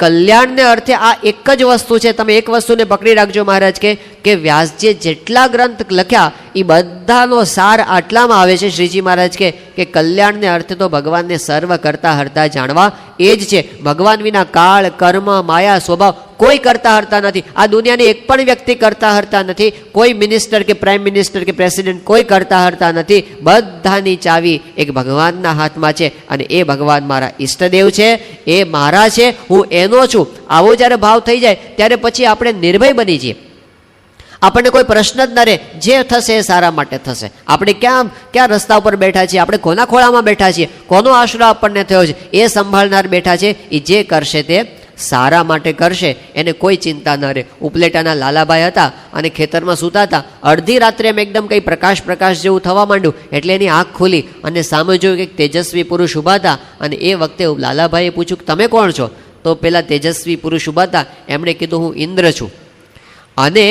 કલ્યાણને અર્થે આ એક જ વસ્તુ છે. તમે એક વસ્તુને પકડી રાખજો. મહારાજ કે વ્યાસજીએ જેટલા ગ્રંથ લખ્યા એ બધાનો સાર આટલામાં આવે છે. શ્રીજી મહારાજ કે કલ્યાણને અર્થે તો ભગવાનને સર્વ કરતા હરતા જાણવા એ જ છે. ભગવાન વિના કાળ, કર્મ, માયા, સ્વભાવ કોઈ કરતા હરતા નથી. આ દુનિયાની એક પણ વ્યક્તિ કરતા હરતા નથી. કોઈ મિનિસ્ટર કે પ્રાઇમ મિનિસ્ટર કે પ્રેસિડેન્ટ કોઈ કરતા હરતા નથી. બધાની ચાવી એક ભગવાનના હાથમાં છે અને એ ભગવાન મારા ઈષ્ટદેવ છે, એ મારા છે, હું એનો છું. આવો જ્યારે ભાવ થઈ જાય ત્યારે પછી આપણે નિર્ભય બની જઈએ. આપણને કોઈ પ્રશ્ન જ ન રહે, જે થશે એ સારા માટે થશે. આપણે ક્યાં રસ્તા ઉપર બેઠા છીએ, આપણે કોના ખોળામાં બેઠા છીએ, કોનો આશરો આપણને થયો છે એ સંભાળનાર બેઠા છે. એ જે કરશે તે સારા માટે કરશે, એને કોઈ ચિંતા ન રહે. ઉપલેટાના લાલાભાઈ હતા અને ખેતરમાં સૂતા હતા. અડધી રાત્રે એમ એકદમ કંઈ પ્રકાશ જેવું થવા માંડ્યું એટલે એની આંખ ખુલી અને સામે જોયું કે તેજસ્વી પુરુષ ઊભા હતા. અને એ વખતે લાલાભાઈએ પૂછ્યું કે તમે કોણ છો? તો પેલા તેજસ્વી પુરુષ ઊભા હતા એમણે કીધું હું ઇન્દ્ર છું. અને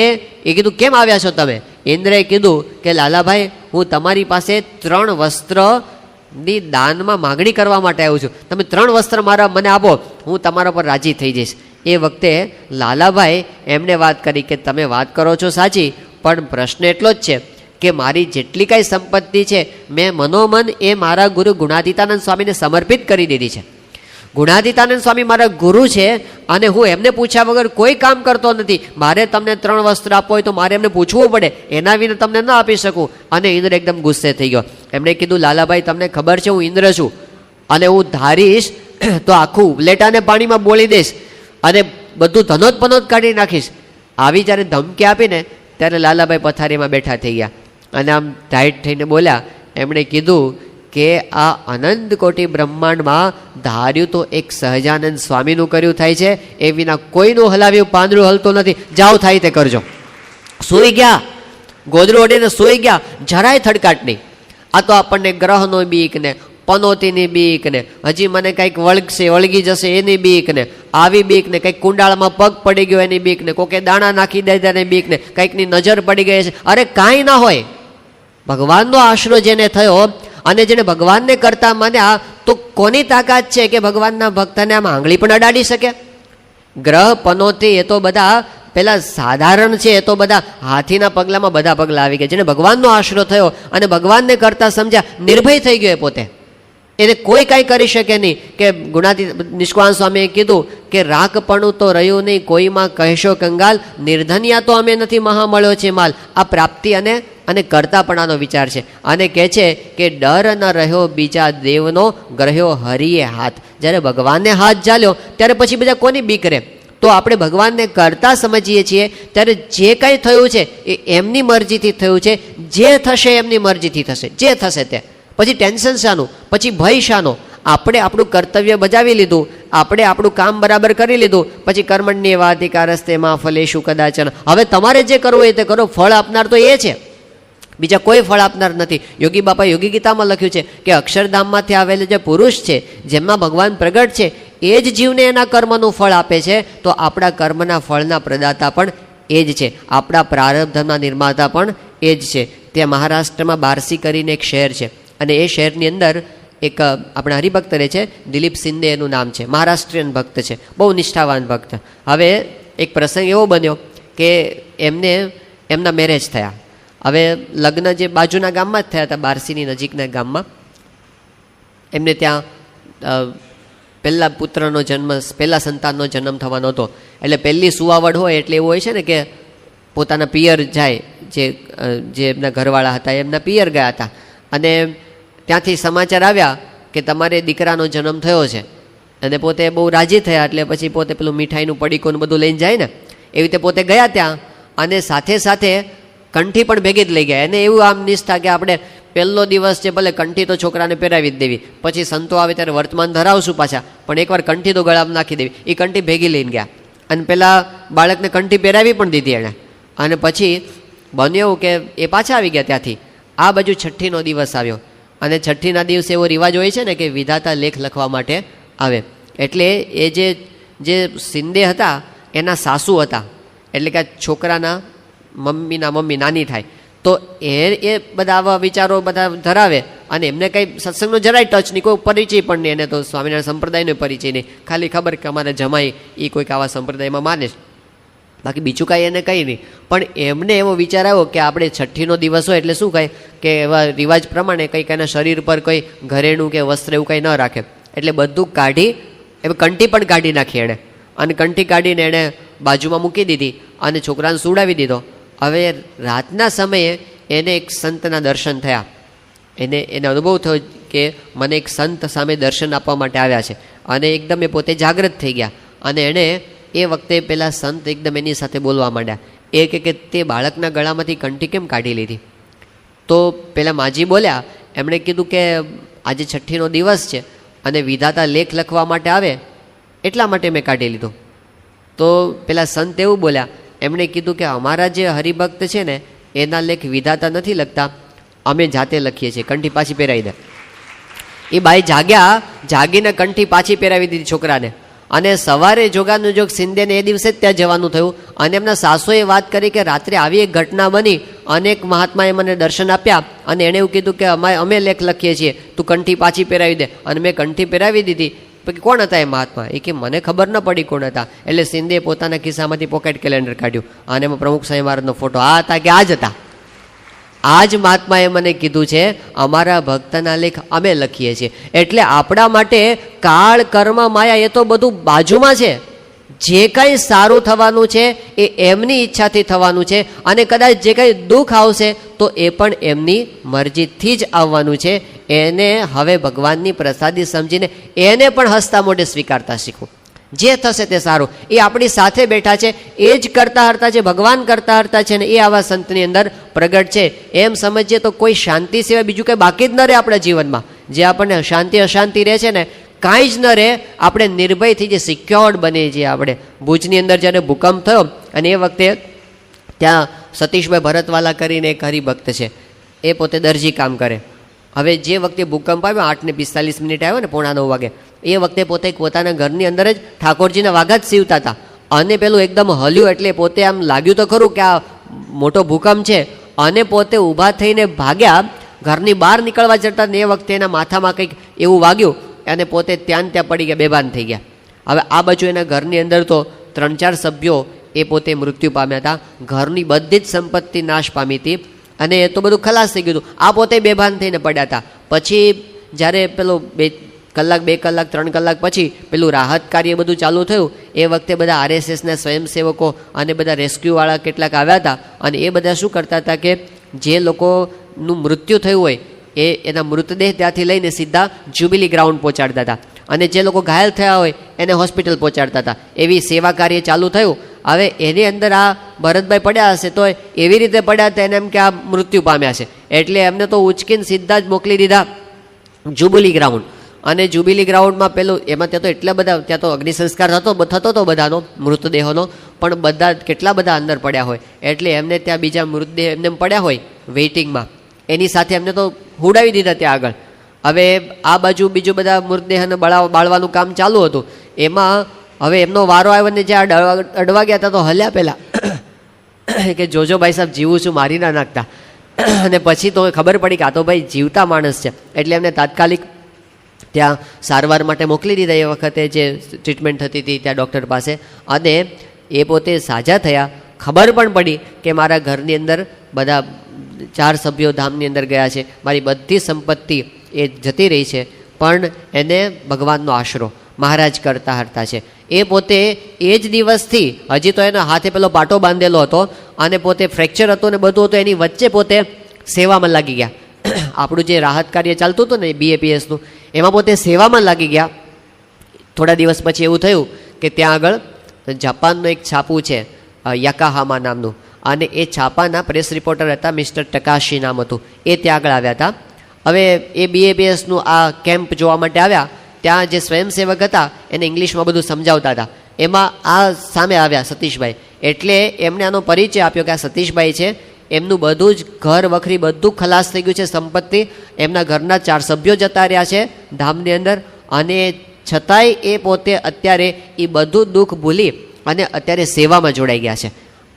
એ કીધું કેમ આવ્યા છો તમે? ઇન્દ્રએ કીધું કે લાલાભાઈ હું તમારી પાસે 3 વસ્ત્રની દાનમાં માગણી કરવા માટે આવ્યો છું. તમે 3 વસ્ત્ર મને આપો, હું તમારા પર રાજી થઈ જઈશ. એ વખતે લાલાભાઈ એમને વાત કરી કે તમે વાત કરો છો સાચી, પણ પ્રશ્ન એટલો જ છે કે મારી જેટલી કાંઈ સંપત્તિ છે મેં મનોમન એ મારા ગુરુ ગુણાતીતાનંદ સ્વામીને સમર્પિત કરી દીધી છે. ગુણાતીતાનંદ સ્વામી મારા ગુરુ છે અને હું એમને પૂછ્યા વગર કોઈ કામ કરતો નથી. મારે તમને 3 વસ્ત્ર આપવો હોય તો મારે એમને પૂછવું પડે, એના વિના તમને ન આપી શકું. અને ઇન્દ્ર એકદમ ગુસ્સે થઈ ગયો. એમણે કીધું, લાલાભાઈ તમને ખબર છે હું ઇન્દ્ર છું અને હું ધારીશ તો આખું ઉપલેટાને પાણીમાં બોળી દઈશ અને બધું ધનોત કાઢી નાખીશ. આવી જ્યારે ધમકી આપીને ત્યારે લાલાભાઈ પથારીમાં બેઠા થઈ ગયા અને આમ ટાઈટ થઈને બોલ્યા. એમણે કીધું કે આ અનંત કોટી બ્રહ્માંડમાં ધાર્યું તો એક સહજાનંદ સ્વામીનું કર્યું થાય છે, એ વિના કોઈનું હલાવ્યું પાંદડું હલતું નથી. જાઓ થાય તે કરજો. સૂઈ ગયા, ગોદડું ઓઢીને સૂઈ ગયા, જરાય થડકાટ નહીં. આ તો આપણને ગ્રહનો બીક ને પનોતીની બીક ને હજી મને કંઈક વળગશે વળગી જશે એની બીક ને આવી બીક ને કંઈક કુંડાળમાં પગ પડી ગયો એની બીક ને કોકે દાણા નાખી દીધા એની બીક ને કંઈકની નજર પડી ગઈ છે. અરે કાંઈ ના હોય. ભગવાનનો આશરો જેને થયો અને જેને ભગવાનને કરતા માન્યા તો કોની તાકાત છે કે ભગવાનના ભક્તને આમ આંગળી પણ અડાડી શકે? ગ્રહ પનોતી એ તો બધા પેલા સાધારણ છે, એ તો બધા હાથીના પગલામાં બધા પગલા આવી ગયા. જેને ભગવાનનો આશરો થયો અને ભગવાનને કરતા સમજ્યા, નિર્ભય થઈ ગયો એ પોતે. એને કોઈ કાંઈ કરી શકે નહીં. કે નિષ્કાળ સ્વામીએ કીધું કે રાખપણું તો રહ્યું નહીં, કોઈમાં કહેશો કંગાલ, નિર્ધનિયા તો અમે નથી, મહા મળ્યો છે માલ. આ પ્રાપ્તિ અને કરતાપણાનો વિચાર છે. અને કહે છે કે ડર ન રહ્યો બીજા દેવનો, ગ્રહ્યો હરિએ હાથ. જ્યારે ભગવાનને હાથ ઝાલ્યો ત્યારે પછી બીજા કોની બીક રહે? તો આપણે ભગવાનને કરતા સમજીએ છીએ ત્યારે જે કંઈ થયું છે એ એમની મરજીથી થયું છે. જે થશે એમની મરજીથી થશે, જે થશે તે. પછી ટેન્શન શાનું, પછી ભય શાનો? આપણે આપણું કર્તવ્ય બજાવી લીધું, આપણે આપણું કામ બરાબર કરી લીધું, પછી કર્મણ્ય વાધિકારસ્તે માં ફલેશુ કદાચન. હવે તમારે જે કરવું હોય તે કરો, ફળ આપનાર તો એ છે, બીજા કોઈ ફળ આપનાર નથી. યોગી બાપા યોગી ગીતામાં લખ્યું છે કે અક્ષરધામમાંથી આવેલો જે પુરુષ છે જેમમાં ભગવાન પ્રગટ છે એ જ જીવને એના કર્મનું ફળ આપે છે. તો આપણા કર્મના ફળના પ્રદાતા પણ એ જ છે, આપણા પ્રારબ્ધના નિર્માતા પણ એ જ છે. ત્યાં મહારાષ્ટ્રમાં બારસી કરીને એક શહેર છે અને એ શહેરની અંદર એક આપણા હરિભક્ત રહે છે, દિલીપ શિંદે એનું નામ છે. મહારાષ્ટ્રીયન ભક્ત છે, બહુ નિષ્ઠાવાન ભક્ત. હવે એક પ્રસંગ એવો બન્યો કે એમના મેરેજ થયા. હવે લગ્ન જે બાજુના ગામમાં જ થયા હતા, બારસીની નજીકના ગામમાં. એમને ત્યાં પહેલા પુત્રનો જન્મ, પહેલા સંતાનનો જન્મ થવાનો હતો. એટલે પહેલી સુવાવડ હોય એટલે એવું હોય છે ને કે પોતાના પિયર જાય. જે એમના ઘરવાળા હતા એમના પિયર ગયા હતા અને ત્યાંથી સમાચાર આવ્યા કે તમારે દીકરાનો જન્મ થયો છે. અને પોતે બહુ રાજી થયા. એટલે પછી પોતે પેલું મીઠાઈનું પડીકોનું બધું લઈને જાય ને, એવી રીતે પોતે ગયા ત્યાં. અને સાથે સાથે કંઠી પણ ભેગી જ લઈ ગયા. એને એવું આમ નિષ્ઠા કે આપણે પહેલો દિવસ છે ભલે કંઠી તો છોકરાને પહેરાવી જ દેવી, પછી સંતો આવે ત્યારે વર્તમાન ધરાવશું પાછા, પણ એકવાર કંઠી તો ગળામાં નાખી દેવી. એ કંઠી ભેગી લઈને ગયા અને પેલા બાળકને કંઠી પહેરાવી પણ દીધી એણે. અને પછી બન્યું એવું કે એ પાછા આવી ગયા ત્યાંથી. આ બાજુ છઠ્ઠીનો દિવસ આવ્યો અને છઠ્ઠીના દિવસે એવો રિવાજ હોય છે ને કે વિધાતા લેખ લખવા માટે આવે. એટલે એ જે શિંદે હતા એના સાસુ હતા, એટલે કે છોકરાના મમ્મીના મમ્મી નાની થાય. તો એ બધા આવા વિચારો બધા ધરાવે અને એમને કંઈ સત્સંગનો જરાય ટચ નહીં, કોઈ પરિચય પણ નહીં. એને તો સ્વામિનારાયણ સંપ્રદાયનો પરિચય નહીં, ખાલી ખબર કે અમારે જમાઈ એ કોઈક આવા સંપ્રદાયમાં માને છે, બાકી બીજું કાંઈ એને કંઈ નહીં. પણ એમને એવો વિચાર આવ્યો કે આપણે છઠ્ઠીનો દિવસ હોય એટલે શું કહે કે એવા રિવાજ પ્રમાણે કંઈક એના શરીર પર કંઈ ઘરેણું કે વસ્ત્ર એવું કંઈ ન રાખે. એટલે બધું કાઢી, એ કંઠી પણ કાઢી નાખી એણે. અને કંઠી કાઢીને એણે બાજુમાં મૂકી દીધી અને છોકરાને સુવડાવી દીધો. હવે રાતના સમયે એને એક સંતના દર્શન થયા. એને અનુભવ થયો કે મને એક સંત સામે દર્શન આપવા માટે આવ્યા છે. અને એકદમ એ પોતે જાગૃત થઈ ગયા. અને એણે એ વખતે પેલા સંત એકદમ એની સાથે બોલવા માંડ્યા. એ કે તે બાળકના ગળામાંથી કંઠી કેમ કાઢી લીધી? તો પેલા માજી બોલ્યા, એમણે કીધું કે આજે છઠ્ઠીનો દિવસ છે અને વિધાતા લેખ લખવા માટે આવે એટલા માટે મેં કાઢી લીધો. તો પેલા સંત એવું બોલ્યા, એમણે કીધું કે અમારા જે હરિભક્ત છે ને એના લેખ વિધાતા નથી લખતા, અમે જાતે લખીએ છીએ, કંઠી પાછી પહેરાવી દે. એ બાઈ જાગીને કંઠી પાછી પહેરાવી દીધી છોકરાને. અને સવારે જોગાનું જોગ શિંદેને એ દિવસે જ ત્યાં જવાનું થયું. અને એમના સાસુએ વાત કરી કે રાત્રે આવી એક ઘટના બની, અનેક મહાત્માએ મને દર્શન આપ્યા અને એણે એવું કીધું કે અમે લેખ લખીએ છીએ, તું કંઠી પાછી પહેરાવી દે. અને મેં કંઠી પહેરાવી દીધી. કોણ હતા એ મહાત્મા? એ કે મને ખબર ન પડી કોણ હતા. એટલે શિંદે પોતાના ખિસ્સામાંથી પોકેટ કેલેન્ડર કાઢ્યું અને એમાં પ્રમુખ સ્વામી મહારાજનો ફોટો. આ હતા કે આ જ હતા? આ જ મહાત્માએ મને કીધું છે, અમારા ભક્તના લેખ અમે લખીએ છીએ. એટલે આપણા માટે કાળ, કર્મ, માયા એ તો બધું બાજુમાં છે. જે કંઈ સારું થવાનું છે એ એમની ઈચ્છાથી થવાનું છે, અને કદાચ જે કંઈ દુઃખ આવશે તો એ પણ એમની મરજીથી જ આવવાનું છે. એને હવે ભગવાનની પ્રસાદી સમજીને એને પણ હસતા મોઢે સ્વીકારતા શીખવું. જે થશે તે સારું. એ આપણી સાથે બેઠા છે, એ જ કરતા હરતા છે, ભગવાન કરતા હરતા છે, ને એ આવા સંતની અંદર પ્રગટ છે. એમ સમજીએ તો કોઈ શાંતિ સિવાય બીજું કંઈ બાકી જ ન રહે આપણા જીવનમાં. જે આપણને શાંતિ અશાંતિ રહે છે ને, કાંઈ જ ન રહે. આપણે નિર્ભયથી જે સિક્યોર્ડ બની જઈએ. આપણે ભુજની અંદર જ્યારે ભૂકંપ થયો, અને એ વખતે ત્યાં સતીશભાઈ ભરતવાલા કરીને એક હરિભક્ત છે, એ પોતે દરજી કામ કરે. હવે જે વખતે ભૂકંપ આવ્યો, 8:45 આવ્યો ને, 8:45 વાગે, એ વખતે પોતે પોતાના ઘરની અંદર જ ઠાકોરજીના વાઘા જ સીવતા હતા. અને પેલું એકદમ હલ્યું, એટલે પોતે આમ લાગ્યું તો ખરું કે આ મોટો ભૂકંપ છે, અને પોતે ઊભા થઈને ભાગ્યા. ઘરની બહાર નીકળવા જતા ને એ વખતે એના માથામાં કંઈક એવું વાગ્યું, અને પોતે ત્યાં પડી ગયા, બેભાન થઈ ગયા. હવે આ બાજુ એના ઘરની અંદર તો 3-4 સભ્યો એ પોતે મૃત્યુ પામ્યા હતા. ઘરની બધી જ સંપત્તિ નાશ પામી હતી, અને એ તો બધું ખલાસ થઈ ગયું હતું. આ પોતે બેભાન થઈને પડ્યા હતા. પછી જ્યારે પેલો 2 કલાક 3 કલાક પછી પેલું રાહત કાર્ય બધું ચાલુ થયું, એ વખતે બધા RSSના સ્વયંસેવકો અને બધા રેસ્ક્યુવાળા કેટલાક આવ્યા હતા. અને એ બધા શું કરતા હતા કે જે લોકોનું મૃત્યુ થયું હોય એના મૃતદેહ ત્યાંથી લઈને સીધા જ્યુબિલી ગ્રાઉન્ડ પહોંચાડતા હતા, અને જે લોકો ઘાયલ થયા હોય એને હોસ્પિટલ પહોંચાડતા હતા. એવી સેવા કાર્ય ચાલુ થયું. હવે એની અંદર આ ભરતભાઈ પડ્યા હશે તો એવી રીતે પડ્યા હતા એને એમ કે આ મૃત્યુ પામ્યા છે, એટલે એમને તો ઉચકીને સીધા જ મોકલી દીધા જ્યુબિલી ગ્રાઉન્ડ. અને જ્યુબિલી ગ્રાઉન્ડમાં પેલું એમાં ત્યાં તો એટલા બધા, ત્યાં તો અગ્નિ સંસ્કાર થતો હતો બધાનો, મૃતદેહોનો, પણ બધા કેટલા બધા અંદર પડ્યા હોય, એટલે એમને ત્યાં બીજા મૃતદેહ એમને પડ્યા હોય વેઇટિંગમાં, એની સાથે એમને તો હુડાવી દીધા ત્યાં આગળ. હવે આ બાજુ બીજું બધા મૃતદેહને બાળવાનું કામ ચાલુ હતું. એમાં હવે એમનો વારો આવ્યો ને જ્યાં અડવા ગયા હતા તો હલ્યા પહેલાં કે જોજો ભાઈ સાહેબ, જીવું છું, મારી ના નાખતા. અને પછી તો ખબર પડી કે આ તો ભાઈ જીવતા માણસ છે, એટલે એમને તાત્કાલિક ત્યાં સારવાર માટે મોકલી દીધા. એ વખતે જે ટ્રીટમેન્ટ થતી હતી ત્યાં ડૉક્ટર પાસે, અને એ પોતે સાજા થયા. ખબર પણ પડી કે મારા ઘરની અંદર બધા 4 સભ્યો ધામની અંદર ગયા છે, મારી બધી સંપત્તિ એ જતી રહી છે, પણ એને ભગવાનનો આશરો મહારાજ કરતા હરતા છે. એ પોતે એ જ દિવસથી, હજી તો એના હાથે પેલો પાટો બાંધેલો હતો, અને પોતે ફ્રેક્ચર હતો ને બધું હતું, એની વચ્ચે પોતે સેવામાં લાગી ગયા. આપણું જે રાહત કાર્ય ચાલતું હતું ને BAPSનું, એમાં પોતે સેવામાં લાગી ગયા. થોડા દિવસ પછી એવું થયું કે ત્યાં આગળ જાપાનનું એક છાપું છે યાકાહામા નામનું, અને એ છાપાના પ્રેસ રિપોર્ટર હતા મિસ્ટર ટકાશી નામ હતું, એ ત્યાં આગળ આવ્યા હતા. હવે એ BAPSનું આ કેમ્પ જોવા માટે આવ્યા. ત્યાં જે સ્વયંસેવક હતા એને ઇંગ્લિશમાં બધું સમજાવતા હતા. એમાં આ સામે આવ્યા સતીશભાઈ, એટલે એમણે આનો પરિચય આપ્યો કે આ સતીશભાઈ છે. એમનું બધું જ ઘર વખરી બધું ખલાસ થઈ ગયું છે, સંપત્તિ. એમના ઘરના 4 સભ્યો જતા રહ્યા છે ધામની અંદર, અને છતાંય એ પોતે અત્યારે એ બધું દુઃખ ભૂલી અને અત્યારે સેવામાં જોડાઈ ગયા છે.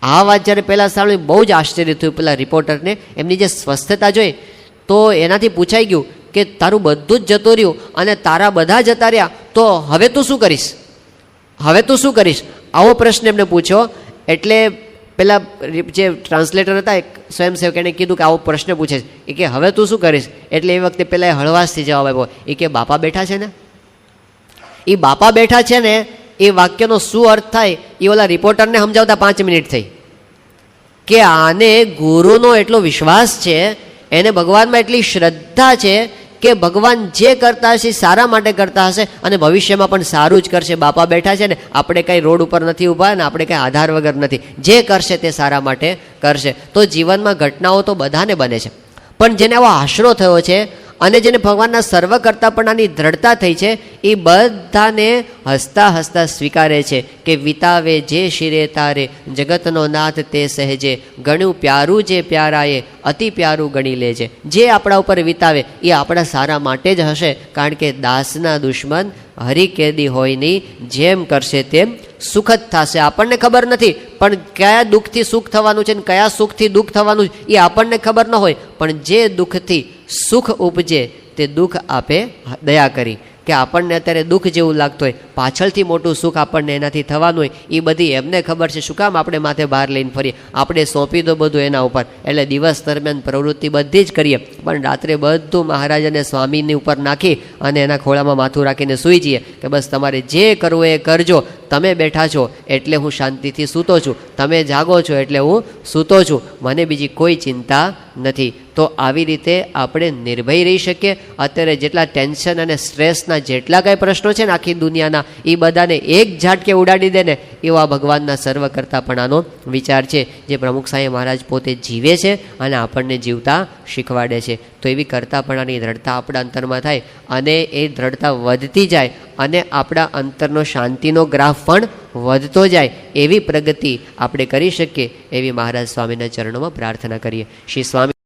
આ વાત જ્યારે પહેલાં સાંભળી બહુ જ આશ્ચર્ય થયું પેલા રિપોર્ટરને. એમની જે સ્વસ્થતા જોઈ તો એનાથી પૂછાઈ ગયું કે તારું બધું જ જતું રહ્યું અને તારા બધા જતા રહ્યા, તો હવે તું શું કરીશ, હવે તું શું કરીશ, આવો પ્રશ્ન એમને પૂછ્યો. એટલે પેલા જે ટ્રાન્સલેટર હતા એક સ્વયંસેવક, એણે કીધું કે આવો પ્રશ્ન પૂછે છે, એ કે હવે તું શું કરીશ. એટલે એ વખતે પેલા હળવાશથી જવાબ આપ્યો, એ કે બાપા બેઠા છે ને. એ બાપા બેઠા છે ને એ વાક્યનો શું અર્થ થાય એ ઓલા રિપોર્ટરને સમજાવતા 5 મિનિટ થઈ, કે આને ગુરુનો એટલો વિશ્વાસ છે, એને ભગવાનમાં એટલી શ્રદ્ધા છે કે ભગવાન જે કરતા હશે સારા માટે કરતા હશે, અને ભવિષ્યમાં પણ સારું જ કરશે. બાપા બેઠા છે ને, આપણે કંઈ રોડ ઉપર નથી ઊભા ને આપણે કંઈ આધાર વગર નથી, જે કરશે તે સારા માટે કરશે. તો જીવનમાં ઘટનાઓ તો બધાને બને છે, પણ જેને આવો આશરો થયો છે અને જેને ભગવાનના સર્વ કરતાપણાની દ્રઢતા થઈ છે, એ બધાને હસતા હસતા સ્વીકારે છે કે વિતાવે જે શિરે તારે જગતનો નાથ તે સહેજે, ગણ્યું પ્યારું જે પ્યારાએ અતિ પ્યારું ગણી લેજે. જે આપણા ઉપર વિતાવે એ આપણા સારા માટે જ હશે, કારણ કે દાસના દુશ્મન હરી કેદી હોય નહીં, જેમ કરશે તેમ સુખ જ થશે. આપણને ખબર નથી પણ કયા દુઃખથી સુખ થવાનું છે ને કયા સુખથી દુઃખ થવાનું છે એ આપણને ખબર ન હોય, પણ જે દુઃખથી સુખ ઉપજે તે દુઃખ આપે દયા કરી, કે આપણને અત્યારે દુઃખ જેવું લાગતું હોય, પાછળથી મોટું સુખ આપણને એનાથી થવાનું હોય, એ બધી એમને ખબર છે. શું કામ આપણે માથે બહાર લઈને ફરીએ? આપણે સોંપી દો બધું એના ઉપર. એટલે દિવસ દરમિયાન પ્રવૃત્તિ બધી જ કરીએ, પણ રાત્રે બધું મહારાજ અને સ્વામીની ઉપર નાખી અને એના ખોળામાં માથું રાખીને સૂઈ જઈએ કે બસ તમારે જે કરવું એ કરજો, તમે બેઠા છો એટલે હું શાંતિથી સૂતો છું, તમે જાગો છો એટલે હું સૂતો છું, મને બીજી કોઈ ચિંતા નથી. તો આવી રીતે આપણે નિર્ભય રહી શકીએ. અત્યારે જેટલા ટેન્શન અને સ્ટ્રેસના જેટલા કાંઈ પ્રશ્નો છે ને આખી દુનિયાના, એ બધાને એક ઝાટકે ઉડાડી દે ને એવા ભગવાનના સર્વ કરતાપણાનો વિચાર છે, જે પ્રમુખ સાંઈ મહારાજ પોતે જીવે છે અને આપણને જીવતા શીખવાડે છે. તો એવી કરતાપણાની દ્રઢતા આપણા અંતરમાં થાય અને એ દ્રઢતા વધતી જાય અને આપણા અંતરનો શાંતિનો ગ્રાફ પણ વધતો જાય, એવી પ્રગતિ આપણે કરી શકીએ એવી મહારાજ સ્વામીના ચરણોમાં પ્રાર્થના કરીએ. શ્રી સ્વામી